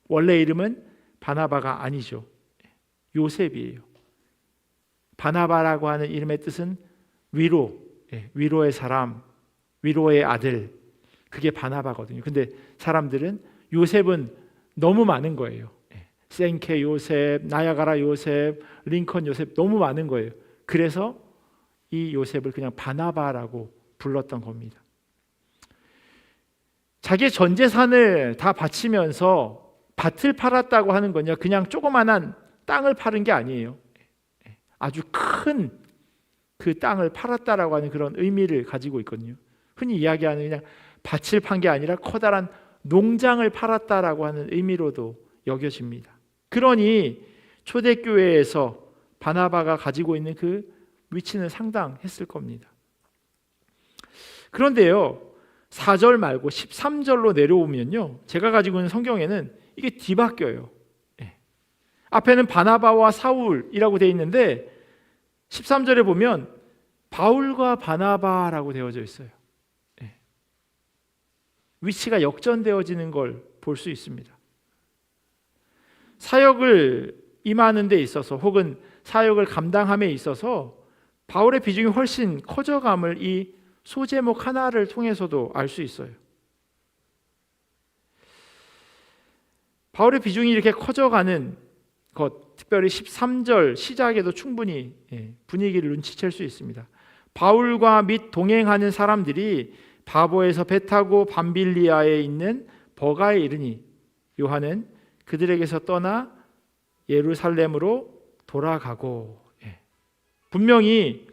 원래 이름은 바나바가 아니죠. 요셉이에요. 바나바라고 하는 이름의 뜻은 위로, 위로의 사람, 위로의 아들. 그게 바나바거든요. 근데 사람들은 요셉은 너무 많은 거예요. 생케 요셉, 나야가라 요셉, 링컨 요셉 너무 많은 거예요. 그래서 이 요셉을 그냥 바나바라고 불렀던 겁니다. 자기의 전 재산을 다 바치면서 밭을 팔았다고 하는 건요, 그냥 조그만한 땅을 파는 게 아니에요. 아주 큰 그 땅을 팔았다라고 하는 그런 의미를 가지고 있거든요. 흔히 이야기하는 그냥 밭을 판 게 아니라 커다란 농장을 팔았다라고 하는 의미로도 여겨집니다. 그러니 초대교회에서 바나바가 가지고 있는 그 위치는 상당했을 겁니다. 그런데요, 4절 말고 13절로 내려오면요, 제가 가지고 있는 성경에는 이게 뒤바뀌어요. 앞에는 바나바와 사울이라고 되어 있는데 13절에 보면 바울과 바나바라고 되어져 있어요. 위치가 역전되어지는 걸 볼 수 있습니다. 사역을 임하는 데 있어서 혹은 사역을 감당함에 있어서 바울의 비중이 훨씬 커져감을 이 소제목 하나를 통해서도 알 수 있어요. 바울의 비중이 이렇게 커져가는 것, 특별히 13절 시작에도 충분히 분위기를 눈치챌 수 있습니다. 바울과 및 동행하는 사람들이 바보에서 배 타고 밤빌리아에 있는 버가에 이르니 요한은 그들에게서 떠나 예루살렘으로 돌아가고, 분명히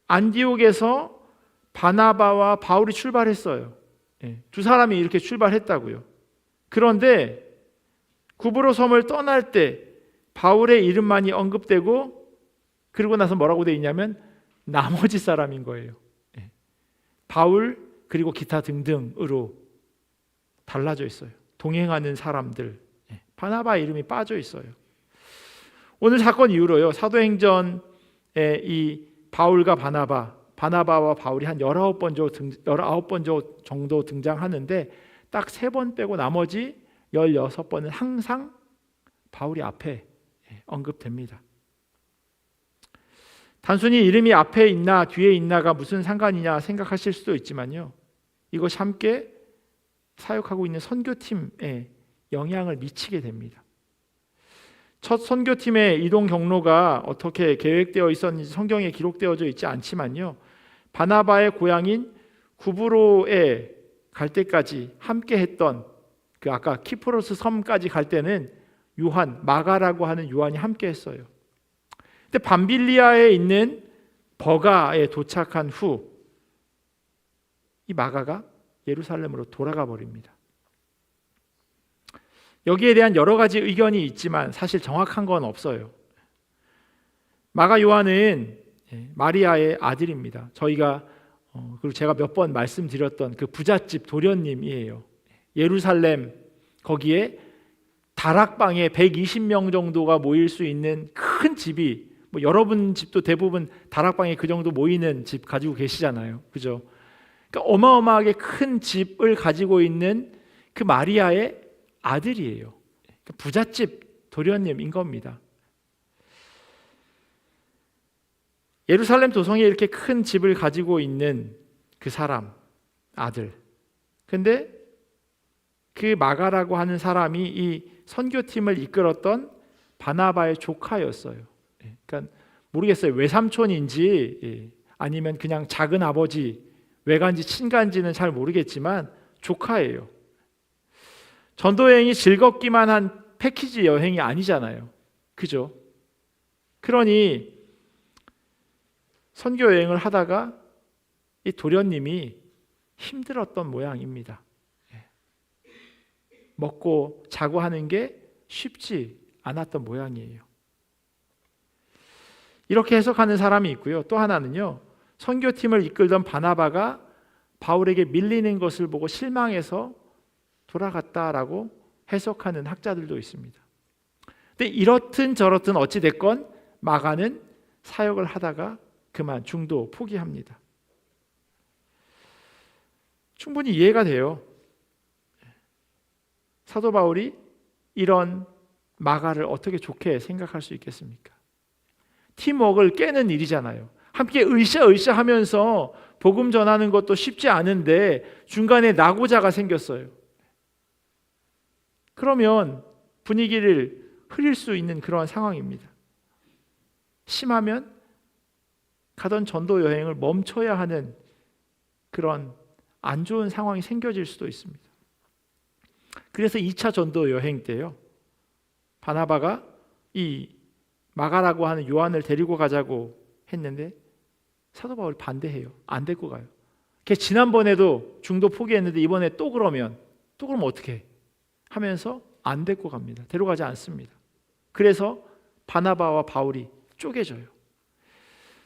안디옥에서 바나바와 바울이 출발했어요. 두 사람이 이렇게 출발했다고요. 그런데 구브로 섬을 떠날 때 바울의 이름만이 언급되고, 그리고 나서 뭐라고 되어 있냐면 나머지 사람인 거예요. 바울 그리고 기타 등등으로 달라져 있어요. 동행하는 사람들, 바나바 이름이 빠져 있어요. 오늘 사건 이후로요, 사도행전에 이 바울과 바나바와 바울이 한 19번 정도 등장하는데 딱 3번 빼고 나머지 16번은 항상 바울이 앞에 언급됩니다. 단순히 이름이 앞에 있나 뒤에 있나가 무슨 상관이냐 생각하실 수도 있지만요, 이것이 함께 사역하고 있는 선교팀에 영향을 미치게 됩니다. 첫 선교팀의 이동 경로가 어떻게 계획되어 있었는지 성경에 기록되어져 있지 않지만요, 바나바의 고향인 구브로에 갈 때까지 함께 했던 그 아까 키프로스 섬까지 갈 때는 마가라고 하는 요한이 함께 했어요. 근데 밤빌리아에 있는 버가에 도착한 후 이 마가가 예루살렘으로 돌아가 버립니다. 여기에 대한 여러 가지 의견이 있지만 사실 정확한 건 없어요. 마가 요한은 마리아의 아들입니다. 그리고 제가 몇 번 말씀드렸던 그 부잣집 도련님이에요. 예루살렘 거기에 다락방에 120명 정도가 모일 수 있는 큰 집이, 여러분 집도 대부분 다락방에 그 정도 모이는 집 가지고 계시잖아요, 그죠? 그러니까 어마어마하게 큰 집을 가지고 있는 그 마리아의 아들이에요. 부잣집 도련님인 겁니다. 예루살렘 도성에 이렇게 큰 집을 가지고 있는 그 사람 아들. 근데 그 마가라고 하는 사람이 이 선교팀을 이끌었던 바나바의 조카였어요. 그러니까 모르겠어요, 외삼촌인지 아니면 그냥 작은 아버지, 외간지 친간지는 잘 모르겠지만 조카예요. 전도 여행이 즐겁기만 한 패키지 여행이 아니잖아요, 그죠? 그러니 선교 여행을 하다가 이 도련님이 힘들었던 모양입니다. 먹고 자고 하는 게 쉽지 않았던 모양이에요. 이렇게 해석하는 사람이 있고요. 또 하나는요, 선교팀을 이끌던 바나바가 바울에게 밀리는 것을 보고 실망해서 돌아갔다라고 해석하는 학자들도 있습니다. 근데 이렇든 저렇든 어찌 됐건 마가는 사역을 하다가 그만 중도 포기합니다. 충분히 이해가 돼요. 사도 바울이 이런 마가를 어떻게 좋게 생각할 수 있겠습니까? 팀워크를 깨는 일이잖아요. 함께 으쌰으쌰 하면서 복음 전하는 것도 쉽지 않은데 중간에 낙오자가 생겼어요. 그러면 분위기를 흐릴 수 있는 그러한 상황입니다. 심하면 가던 전도 여행을 멈춰야 하는 그런 안 좋은 상황이 생겨질 수도 있습니다. 그래서 2차 전도 여행 때요, 바나바가 이 마가라고 하는 요한을 데리고 가자고 했는데 사도 바울이 반대해요. 안 데리고 가요. 걔 지난번에도 중도 포기했는데 이번에 또 그러면 어떻게 해? 하면서 안 데리고 갑니다. 데려가지 않습니다. 그래서 바나바와 바울이 쪼개져요.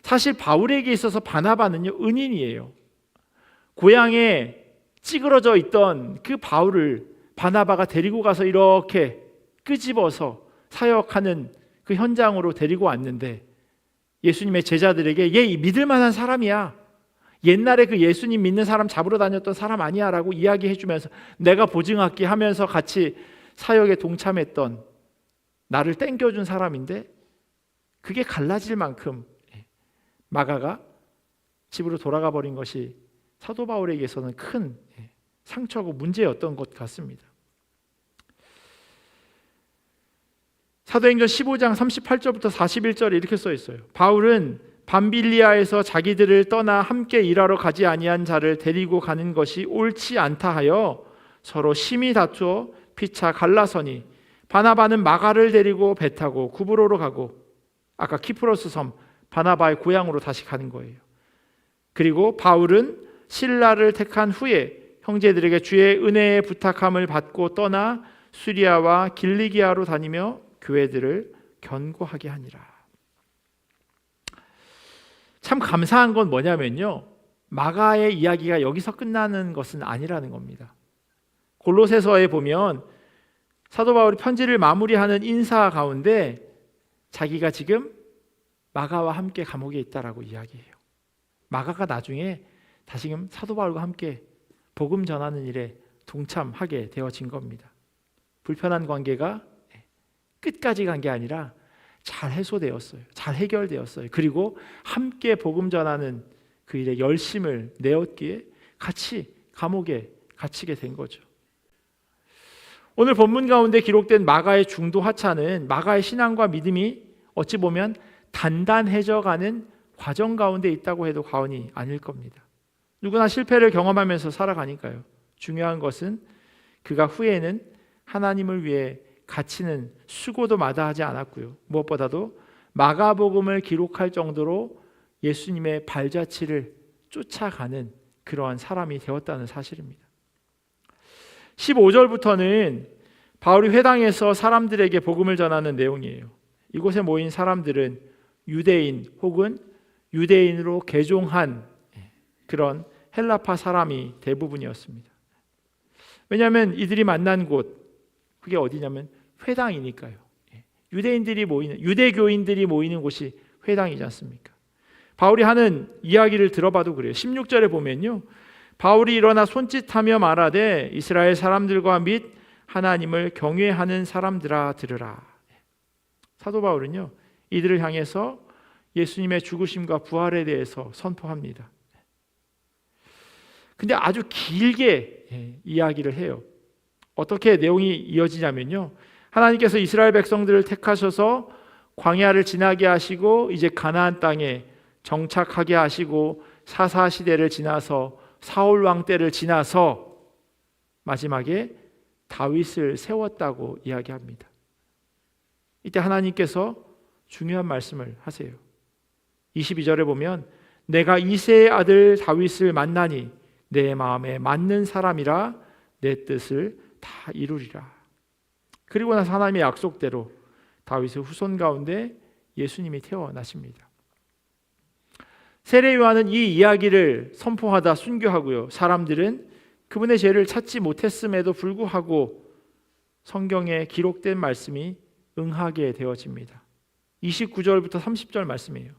사실 바울에게 있어서 바나바는요, 은인이에요. 고향에 찌그러져 있던 그 바울을 바나바가 데리고 가서 이렇게 끄집어서 사역하는 그 현장으로 데리고 왔는데 예수님의 제자들에게 얘 믿을 만한 사람이야, 옛날에 그 예수님 믿는 사람 잡으러 다녔던 사람 아니야 라고 이야기해 주면서 내가 보증할게 하면서 같이 사역에 동참했던 나를 땡겨준 사람인데 그게 갈라질 만큼 마가가 집으로 돌아가 버린 것이 사도 바울에게서는 큰 상처고 문제였던 것 같습니다. 사도행전 15장 38절부터 41절에 이렇게 써 있어요. 바울은 밤빌리아에서 자기들을 떠나 함께 일하러 가지 아니한 자를 데리고 가는 것이 옳지 않다 하여 서로 심히 다투어 피차 갈라서니 바나바는 마가를 데리고 배 타고 구브로로 가고 아까 키프로스 섬 바나바의 고향으로 다시 가는 거예요. 그리고 바울은 실라를 택한 후에 형제들에게 주의 은혜의 부탁함을 받고 떠나 수리아와 길리기아로 다니며 교회들을 견고하게 하니라. 참 감사한 건 뭐냐면요, 마가의 이야기가 여기서 끝나는 것은 아니라는 겁니다. 골로새서에 보면 사도 바울이 편지를 마무리하는 인사 가운데 자기가 지금 마가와 함께 감옥에 있다라고 이야기해요. 마가가 나중에 다시금 사도 바울과 함께 복음 전하는 일에 동참하게 되어진 겁니다. 불편한 관계가 끝까지 간 게 아니라 잘 해소되었어요. 잘 해결되었어요. 그리고 함께 복음 전하는 그 일에 열심을 내었기에 같이 감옥에 갇히게 된 거죠. 오늘 본문 가운데 기록된 마가의 중도 하차는 마가의 신앙과 믿음이 어찌 보면 단단해져가는 과정 가운데 있다고 해도 과언이 아닐 겁니다. 누구나 실패를 경험하면서 살아가니까요. 중요한 것은 그가 후에는 하나님을 위해 갇히는 수고도 마다하지 않았고요. 무엇보다도 마가복음을 기록할 정도로 예수님의 발자취를 쫓아가는 그러한 사람이 되었다는 사실입니다. 15절부터는 바울이 회당에서 사람들에게 복음을 전하는 내용이에요. 이곳에 모인 사람들은 유대인 혹은 유대인으로 개종한 그런 헬라파 사람이 대부분이었습니다. 왜냐하면 이들이 만난 곳, 그게 어디냐면 회당이니까요. 유대인들이 모이는, 유대교인들이 모이는 곳이 회당이지 않습니까? 바울이 하는 이야기를 들어봐도 그래요. 16절에 보면요, 바울이 일어나 손짓하며 말하되 이스라엘 사람들과 및 하나님을 경외하는 사람들아 들으라. 사도 바울은요, 이들을 향해서 예수님의 죽으심과 부활에 대해서 선포합니다. 근데 아주 길게 이야기를 해요. 어떻게 내용이 이어지냐면요, 하나님께서 이스라엘 백성들을 택하셔서 광야를 지나게 하시고 이제 가나안 땅에 정착하게 하시고 사사시대를 지나서 사울 왕 때를 지나서 마지막에 다윗을 세웠다고 이야기합니다. 이때 하나님께서 중요한 말씀을 하세요. 22절에 보면 내가 이새의 아들 다윗을 만나니 내 마음에 맞는 사람이라 내 뜻을 다 이루리라. 그리고 나서 하나님의 약속대로 다윗의 후손 가운데 예수님이 태어나십니다. 세례 요한은 이 이야기를 선포하다 순교하고요, 사람들은 그분의 죄를 찾지 못했음에도 불구하고 성경에 기록된 말씀이 응하게 되어집니다. 29절부터 30절 말씀이에요.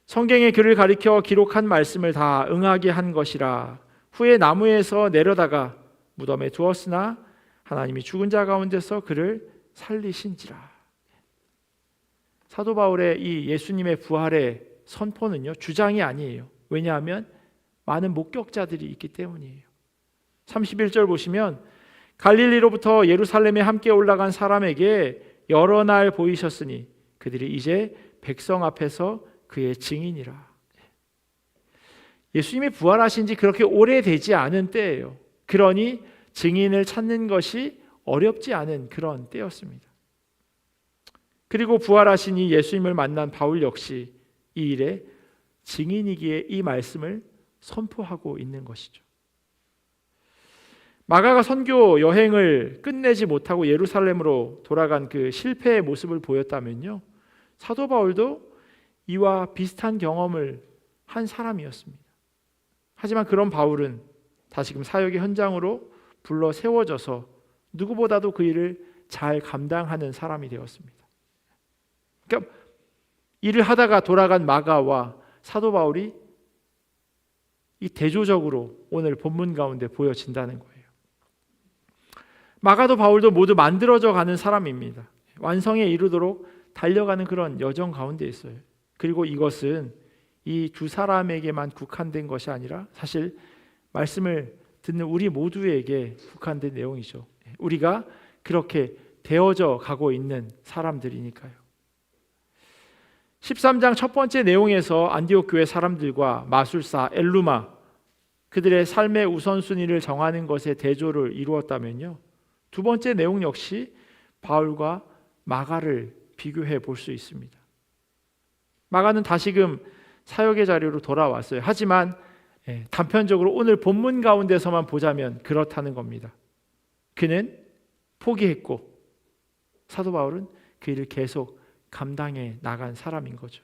성경의 글을 가리켜 기록한 말씀을 다 응하게 한 것이라. 후에 나무에서 내려다가 무덤에 두었으나 하나님이 죽은 자 가운데서 그를 살리신지라. 사도 바울의 이 예수님의 부활의 선포는요, 주장이 아니에요. 왜냐하면 많은 목격자들이 있기 때문이에요. 31절 보시면 갈릴리로부터 예루살렘에 함께 올라간 사람에게 여러 날 보이셨으니 그들이 이제 백성 앞에서 그의 증인이라. 예수님이 부활하신 지 그렇게 오래되지 않은 때예요. 그러니 증인을 찾는 것이 어렵지 않은 그런 때였습니다. 그리고 부활하신 이 예수님을 만난 바울 역시 이 일에 증인이기에 이 말씀을 선포하고 있는 것이죠. 마가가 선교 여행을 끝내지 못하고 예루살렘으로 돌아간 그 실패의 모습을 보였다면요, 사도 바울도 이와 비슷한 경험을 한 사람이었습니다. 하지만 그런 바울은 다시금 사역의 현장으로 불러 세워져서 누구보다도 그 일을 잘 감당하는 사람이 되었습니다. 그러니까 일을 하다가 돌아간 마가와 사도 바울이 이 대조적으로 오늘 본문 가운데 보여진다는 거예요. 마가도 바울도 모두 만들어져 가는 사람입니다. 완성에 이르도록 달려가는 그런 여정 가운데 있어요. 그리고 이것은 이 두 사람에게만 국한된 것이 아니라 사실 말씀을 듣는 우리 모두에게 국한된 내용이죠. 우리가 그렇게 되어져 가고 있는 사람들이니까요. 13장 첫 번째 내용에서 안디옥 교회 사람들과 마술사 엘루마, 그들의 삶의 우선순위를 정하는 것에 대조를 이루었다면요, 두 번째 내용 역시 바울과 마가를 비교해 볼 수 있습니다. 마가는 다시금 사역의 자리로 돌아왔어요. 하지만 단편적으로 오늘 본문 가운데서만 보자면 그렇다는 겁니다. 그는 포기했고 사도 바울은 그 일을 계속 감당해 나간 사람인 거죠.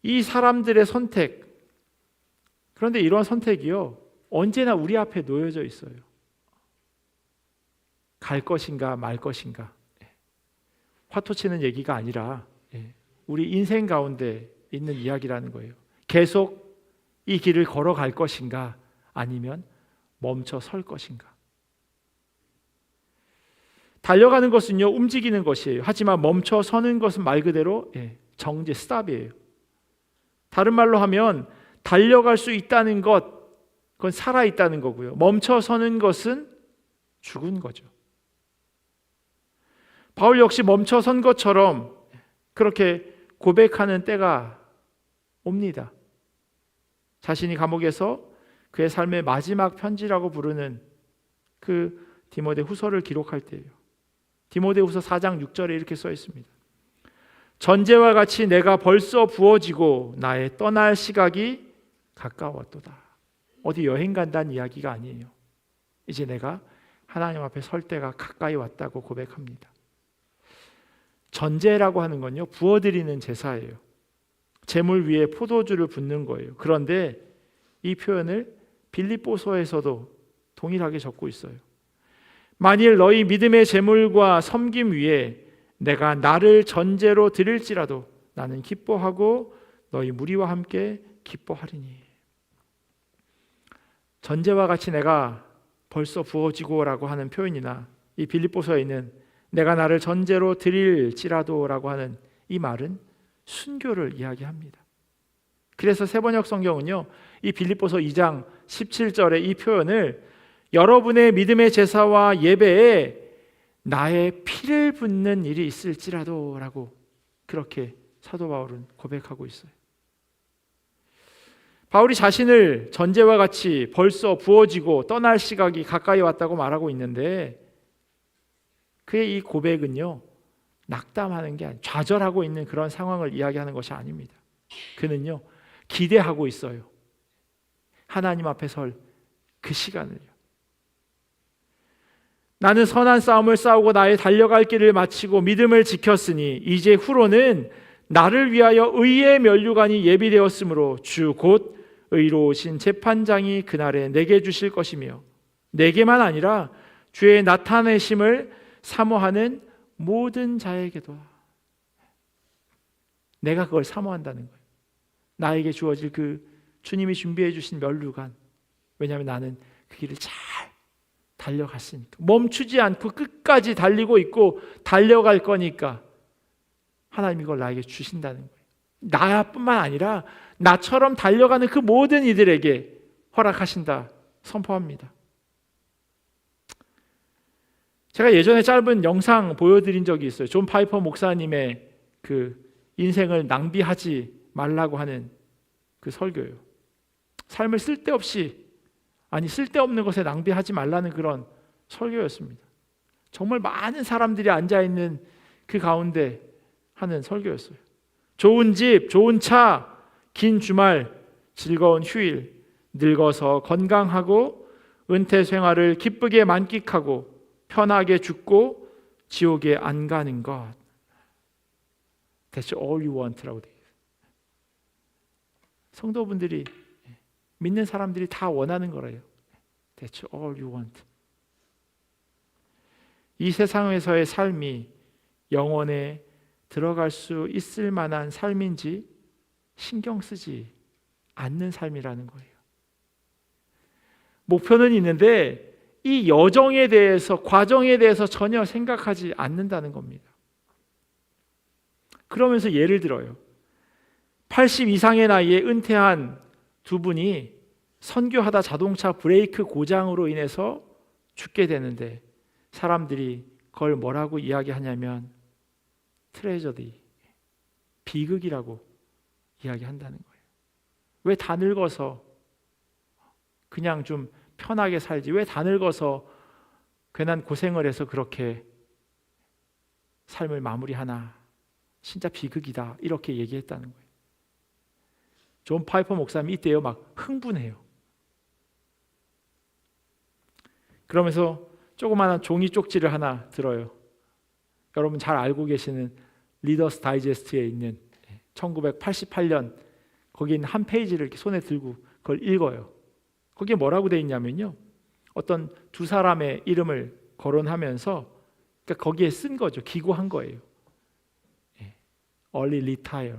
이 사람들의 선택, 그런데 이러한 선택이요, 언제나 우리 앞에 놓여져 있어요. 갈 것인가 말 것인가. 화토치는 얘기가 아니라 우리 인생 가운데 있는 이야기라는 거예요. 계속 이 길을 걸어갈 것인가 아니면 멈춰 설 것인가. 달려가는 것은요, 움직이는 것이에요. 하지만 멈춰 서는 것은 말 그대로 정지, 스탑이에요. 다른 말로 하면 달려갈 수 있다는 것, 그건 살아있다는 거고요. 멈춰 서는 것은 죽은 거죠. 바울 역시 멈춰 선 것처럼 그렇게 고백하는 때가 옵니다. 자신이 감옥에서 그의 삶의 마지막 편지라고 부르는 그 디모데후서를 기록할 때예요. 디모데후서 4장 6절에 이렇게 써 있습니다. 전제와 같이 내가 벌써 부어지고 나의 떠날 시각이 가까웠도다. 어디 여행 간다는 이야기가 아니에요. 이제 내가 하나님 앞에 설 때가 가까이 왔다고 고백합니다. 전제라고 하는 건요, 부어드리는 제사예요. 제물 위에 포도주를 붓는 거예요. 그런데 이 표현을 빌립보서에서도 동일하게 적고 있어요. 만일 너희 믿음의 제물과 섬김 위에 내가 나를 전제로 드릴지라도 나는 기뻐하고 너희 무리와 함께 기뻐하리니. 전제와 같이 내가 벌써 부어지고라고 하는 표현이나 이 빌립보서에 있는 내가 나를 전제로 드릴지라도라고 하는 이 말은 순교를 이야기합니다. 그래서 세번역 성경은요, 이 빌립보서 2장 17절의 이 표현을 여러분의 믿음의 제사와 예배에 나의 피를 붓는 일이 있을지라도 라고 그렇게 사도 바울은 고백하고 있어요. 바울이 자신을 전제와 같이 벌써 부어지고 떠날 시각이 가까이 왔다고 말하고 있는데, 그의 이 고백은요, 낙담하는 게 아니에요. 좌절하고 있는 그런 상황을 이야기하는 것이 아닙니다. 그는요, 기대하고 있어요. 하나님 앞에 설 그 시간을요. 나는 선한 싸움을 싸우고 나의 달려갈 길을 마치고 믿음을 지켰으니 이제 후로는 나를 위하여 의의 면류관이 예비되었으므로 주 곧 의로우신 재판장이 그날에 내게 주실 것이며 내게만 아니라 주의 나타내심을 사모하는 모든 자에게도 내가 그걸 사모한다는 거예요. 나에게 주어질 그 주님이 준비해 주신 면류관. 왜냐하면 나는 그 길을 잘 달려갔으니까. 멈추지 않고 끝까지 달리고 있고 달려갈 거니까 하나님이 그걸 나에게 주신다는 거예요. 나뿐만 아니라 나처럼 달려가는 그 모든 이들에게 허락하신다 선포합니다. 제가 예전에 짧은 영상 보여드린 적이 있어요. 존 파이퍼 목사님의 그 인생을 낭비하지 말라고 하는 그 설교예요. 삶을 쓸데없는 것에 낭비하지 말라는 그런 설교였습니다. 정말 많은 사람들이 앉아있는 그 가운데 하는 설교였어요. 좋은 집, 좋은 차, 긴 주말, 즐거운 휴일, 늙어서 건강하고 은퇴 생활을 기쁘게 만끽하고 편하게 죽고 지옥에 안 가는 것. That's all you want라고 되어 있어요. 성도분들이, 믿는 사람들이 다 원하는 거래요. That's all you want. 이 세상에서의 삶이 영원에 들어갈 수 있을 만한 삶인지 신경 쓰지 않는 삶이라는 거예요. 목표는 있는데 이 여정에 대해서, 과정에 대해서 전혀 생각하지 않는다는 겁니다. 그러면서 예를 들어요. 80 이상의 나이에 은퇴한 두 분이 선교하다 자동차 브레이크 고장으로 인해서 죽게 되는데 사람들이 그걸 뭐라고 이야기하냐면 트레저디, 비극이라고 이야기한다는 거예요. 왜 다 늙어서 그냥 좀 편하게 살지, 왜 다 늙어서 괜한 고생을 해서 그렇게 삶을 마무리하나, 진짜 비극이다, 이렇게 얘기했다는 거예요. 존 파이퍼 목사님이 이때요 막 흥분해요. 그러면서 조그마한 종이 쪽지를 하나 들어요. 여러분 잘 알고 계시는 리더스 다이제스트에 있는 1988년 거기 있는 한 페이지를 이렇게 손에 들고 그걸 읽어요. 거기에 뭐라고 되어 있냐면요, 어떤 두 사람의 이름을 거론하면서, 그러니까 거기에 쓴 거죠. 기고한 거예요. Early retire.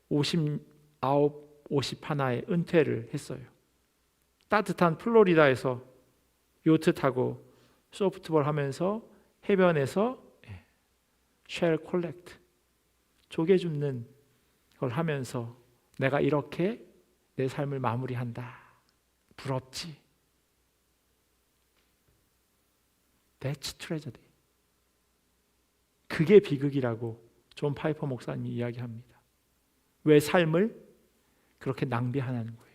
59, 51에 은퇴를 했어요. 따뜻한 플로리다에서 요트 타고 소프트볼 하면서 해변에서 쉘 콜렉트, 조개 줍는 걸 하면서 내가 이렇게 내 삶을 마무리한다. 부럽지? That's tragedy. 그게 비극이라고 존 파이퍼 목사님이 이야기합니다. 왜 삶을 그렇게 낭비하는 거예요.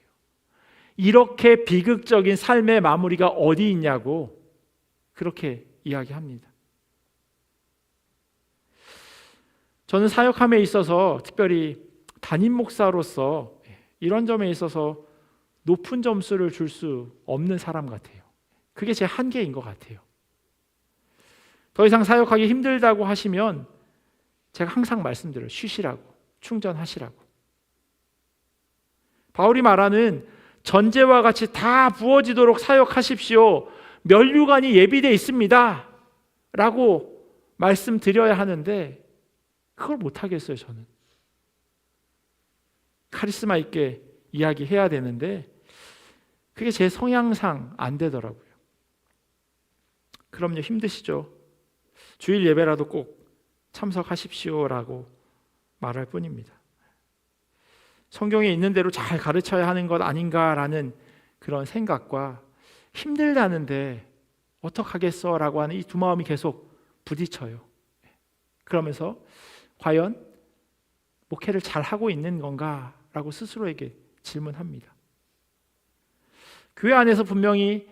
이렇게 비극적인 삶의 마무리가 어디 있냐고 그렇게 이야기합니다. 저는 사역함에 있어서 특별히 담임 목사로서 이런 점에 있어서 높은 점수를 줄 수 없는 사람 같아요. 그게 제 한계인 것 같아요. 더 이상 사역하기 힘들다고 하시면 제가 항상 말씀드려요. 쉬시라고, 충전하시라고. 바울이 말하는 전제와 같이 다 부어지도록 사역하십시오. 면류관이 예비되어 있습니다. 라고 말씀드려야 하는데 그걸 못하겠어요, 저는. 카리스마 있게 이야기해야 되는데 그게 제 성향상 안 되더라고요. 그럼요, 힘드시죠. 주일 예배라도 꼭 참석하십시오라고 말할 뿐입니다. 성경에 있는 대로 잘 가르쳐야 하는 것 아닌가라는 그런 생각과 힘들다는데 어떡하겠어 라고 하는 이 두 마음이 계속 부딪혀요. 그러면서 과연 목회를 잘 하고 있는 건가 라고 스스로에게 질문합니다. 교회 안에서 분명히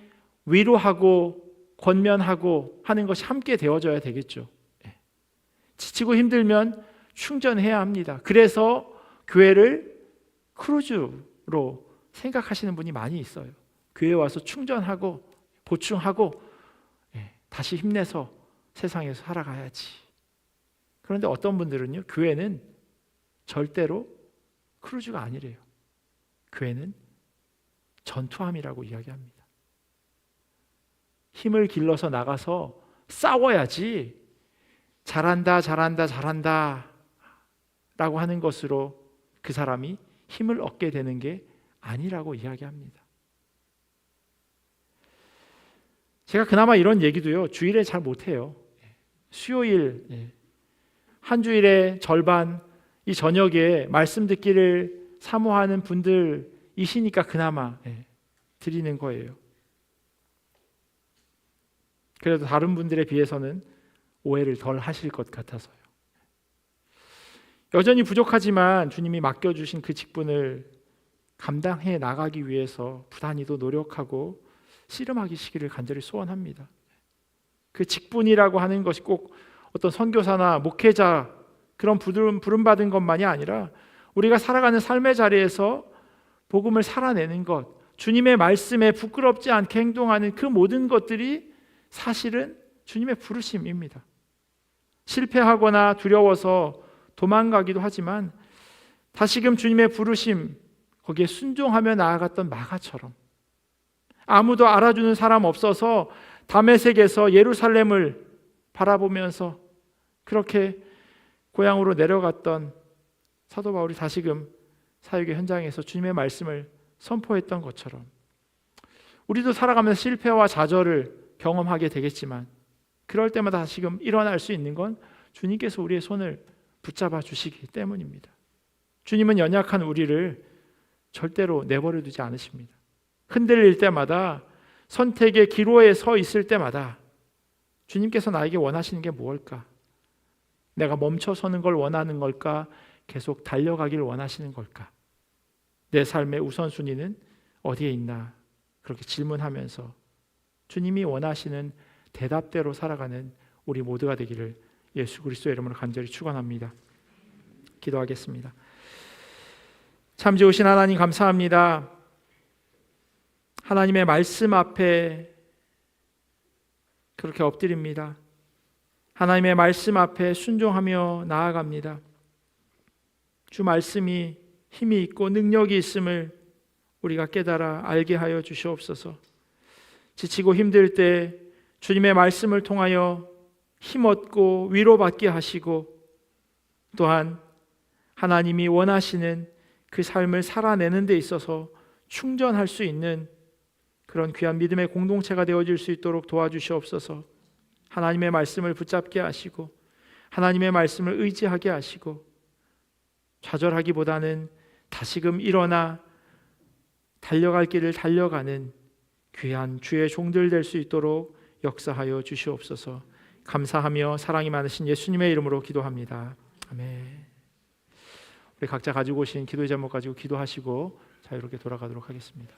위로하고 권면하고 하는 것이 함께 되어져야 되겠죠. 지치고 힘들면 충전해야 합니다. 그래서 교회를 크루즈로 생각하시는 분이 많이 있어요. 교회에 와서 충전하고 보충하고 다시 힘내서 세상에서 살아가야지. 그런데 어떤 분들은요, 교회는 절대로 크루즈가 아니래요. 교회는 전투함이라고 이야기합니다. 힘을 길러서 나가서 싸워야지 잘한다 라고 하는 것으로 그 사람이 힘을 얻게 되는 게 아니라고 이야기합니다. 제가 그나마 이런 얘기도요 주일에 잘 못해요. 수요일 한 주일의 절반 이 저녁에 말씀 듣기를 사모하는 분들이시니까 그나마 드리는 거예요. 그래도 다른 분들에 비해서는 오해를 덜 하실 것 같아서요. 여전히 부족하지만 주님이 맡겨주신 그 직분을 감당해 나가기 위해서 부단히도 노력하고 씨름하시기를 간절히 소원합니다. 그 직분이라고 하는 것이 꼭 어떤 선교사나 목회자 그런 부름받은 것만이 아니라 우리가 살아가는 삶의 자리에서 복음을 살아내는 것, 주님의 말씀에 부끄럽지 않게 행동하는 그 모든 것들이 사실은 주님의 부르심입니다. 실패하거나 두려워서 도망가기도 하지만 다시금 주님의 부르심 거기에 순종하며 나아갔던 마가처럼 아무도 알아주는 사람 없어서 다메섹에서 예루살렘을 바라보면서 그렇게 고향으로 내려갔던 사도 바울이 다시금 사역의 현장에서 주님의 말씀을 선포했던 것처럼 우리도 살아가면서 실패와 좌절을 경험하게 되겠지만 그럴 때마다 다시금 일어날 수 있는 건 주님께서 우리의 손을 붙잡아 주시기 때문입니다. 주님은 연약한 우리를 절대로 내버려 두지 않으십니다. 흔들릴 때마다 선택의 기로에 서 있을 때마다 주님께서 나에게 원하시는 게 무엇일까? 내가 멈춰서는 걸 원하는 걸까? 계속 달려가길 원하시는 걸까? 내 삶의 우선순위는 어디에 있나? 그렇게 질문하면서 주님이 원하시는 대답대로 살아가는 우리 모두가 되기를 예수 그리스도의 이름으로 간절히 축원합니다. 기도하겠습니다. 참 좋으신 하나님 감사합니다. 하나님의 말씀 앞에 그렇게 엎드립니다. 하나님의 말씀 앞에 순종하며 나아갑니다. 주 말씀이 힘이 있고 능력이 있음을 우리가 깨달아 알게 하여 주시옵소서. 지치고 힘들 때 주님의 말씀을 통하여 힘 얻고 위로받게 하시고 또한 하나님이 원하시는 그 삶을 살아내는 데 있어서 충전할 수 있는 그런 귀한 믿음의 공동체가 되어질 수 있도록 도와주시옵소서. 하나님의 말씀을 붙잡게 하시고 하나님의 말씀을 의지하게 하시고 좌절하기보다는 다시금 일어나 달려갈 길을 달려가는 귀한 주의 종들 될 수 있도록 역사하여 주시옵소서. 감사하며 사랑이 많으신 예수님의 이름으로 기도합니다. 아멘. 우리 각자 가지고 오신 기도의 제목 가지고 기도하시고 자유롭게 돌아가도록 하겠습니다.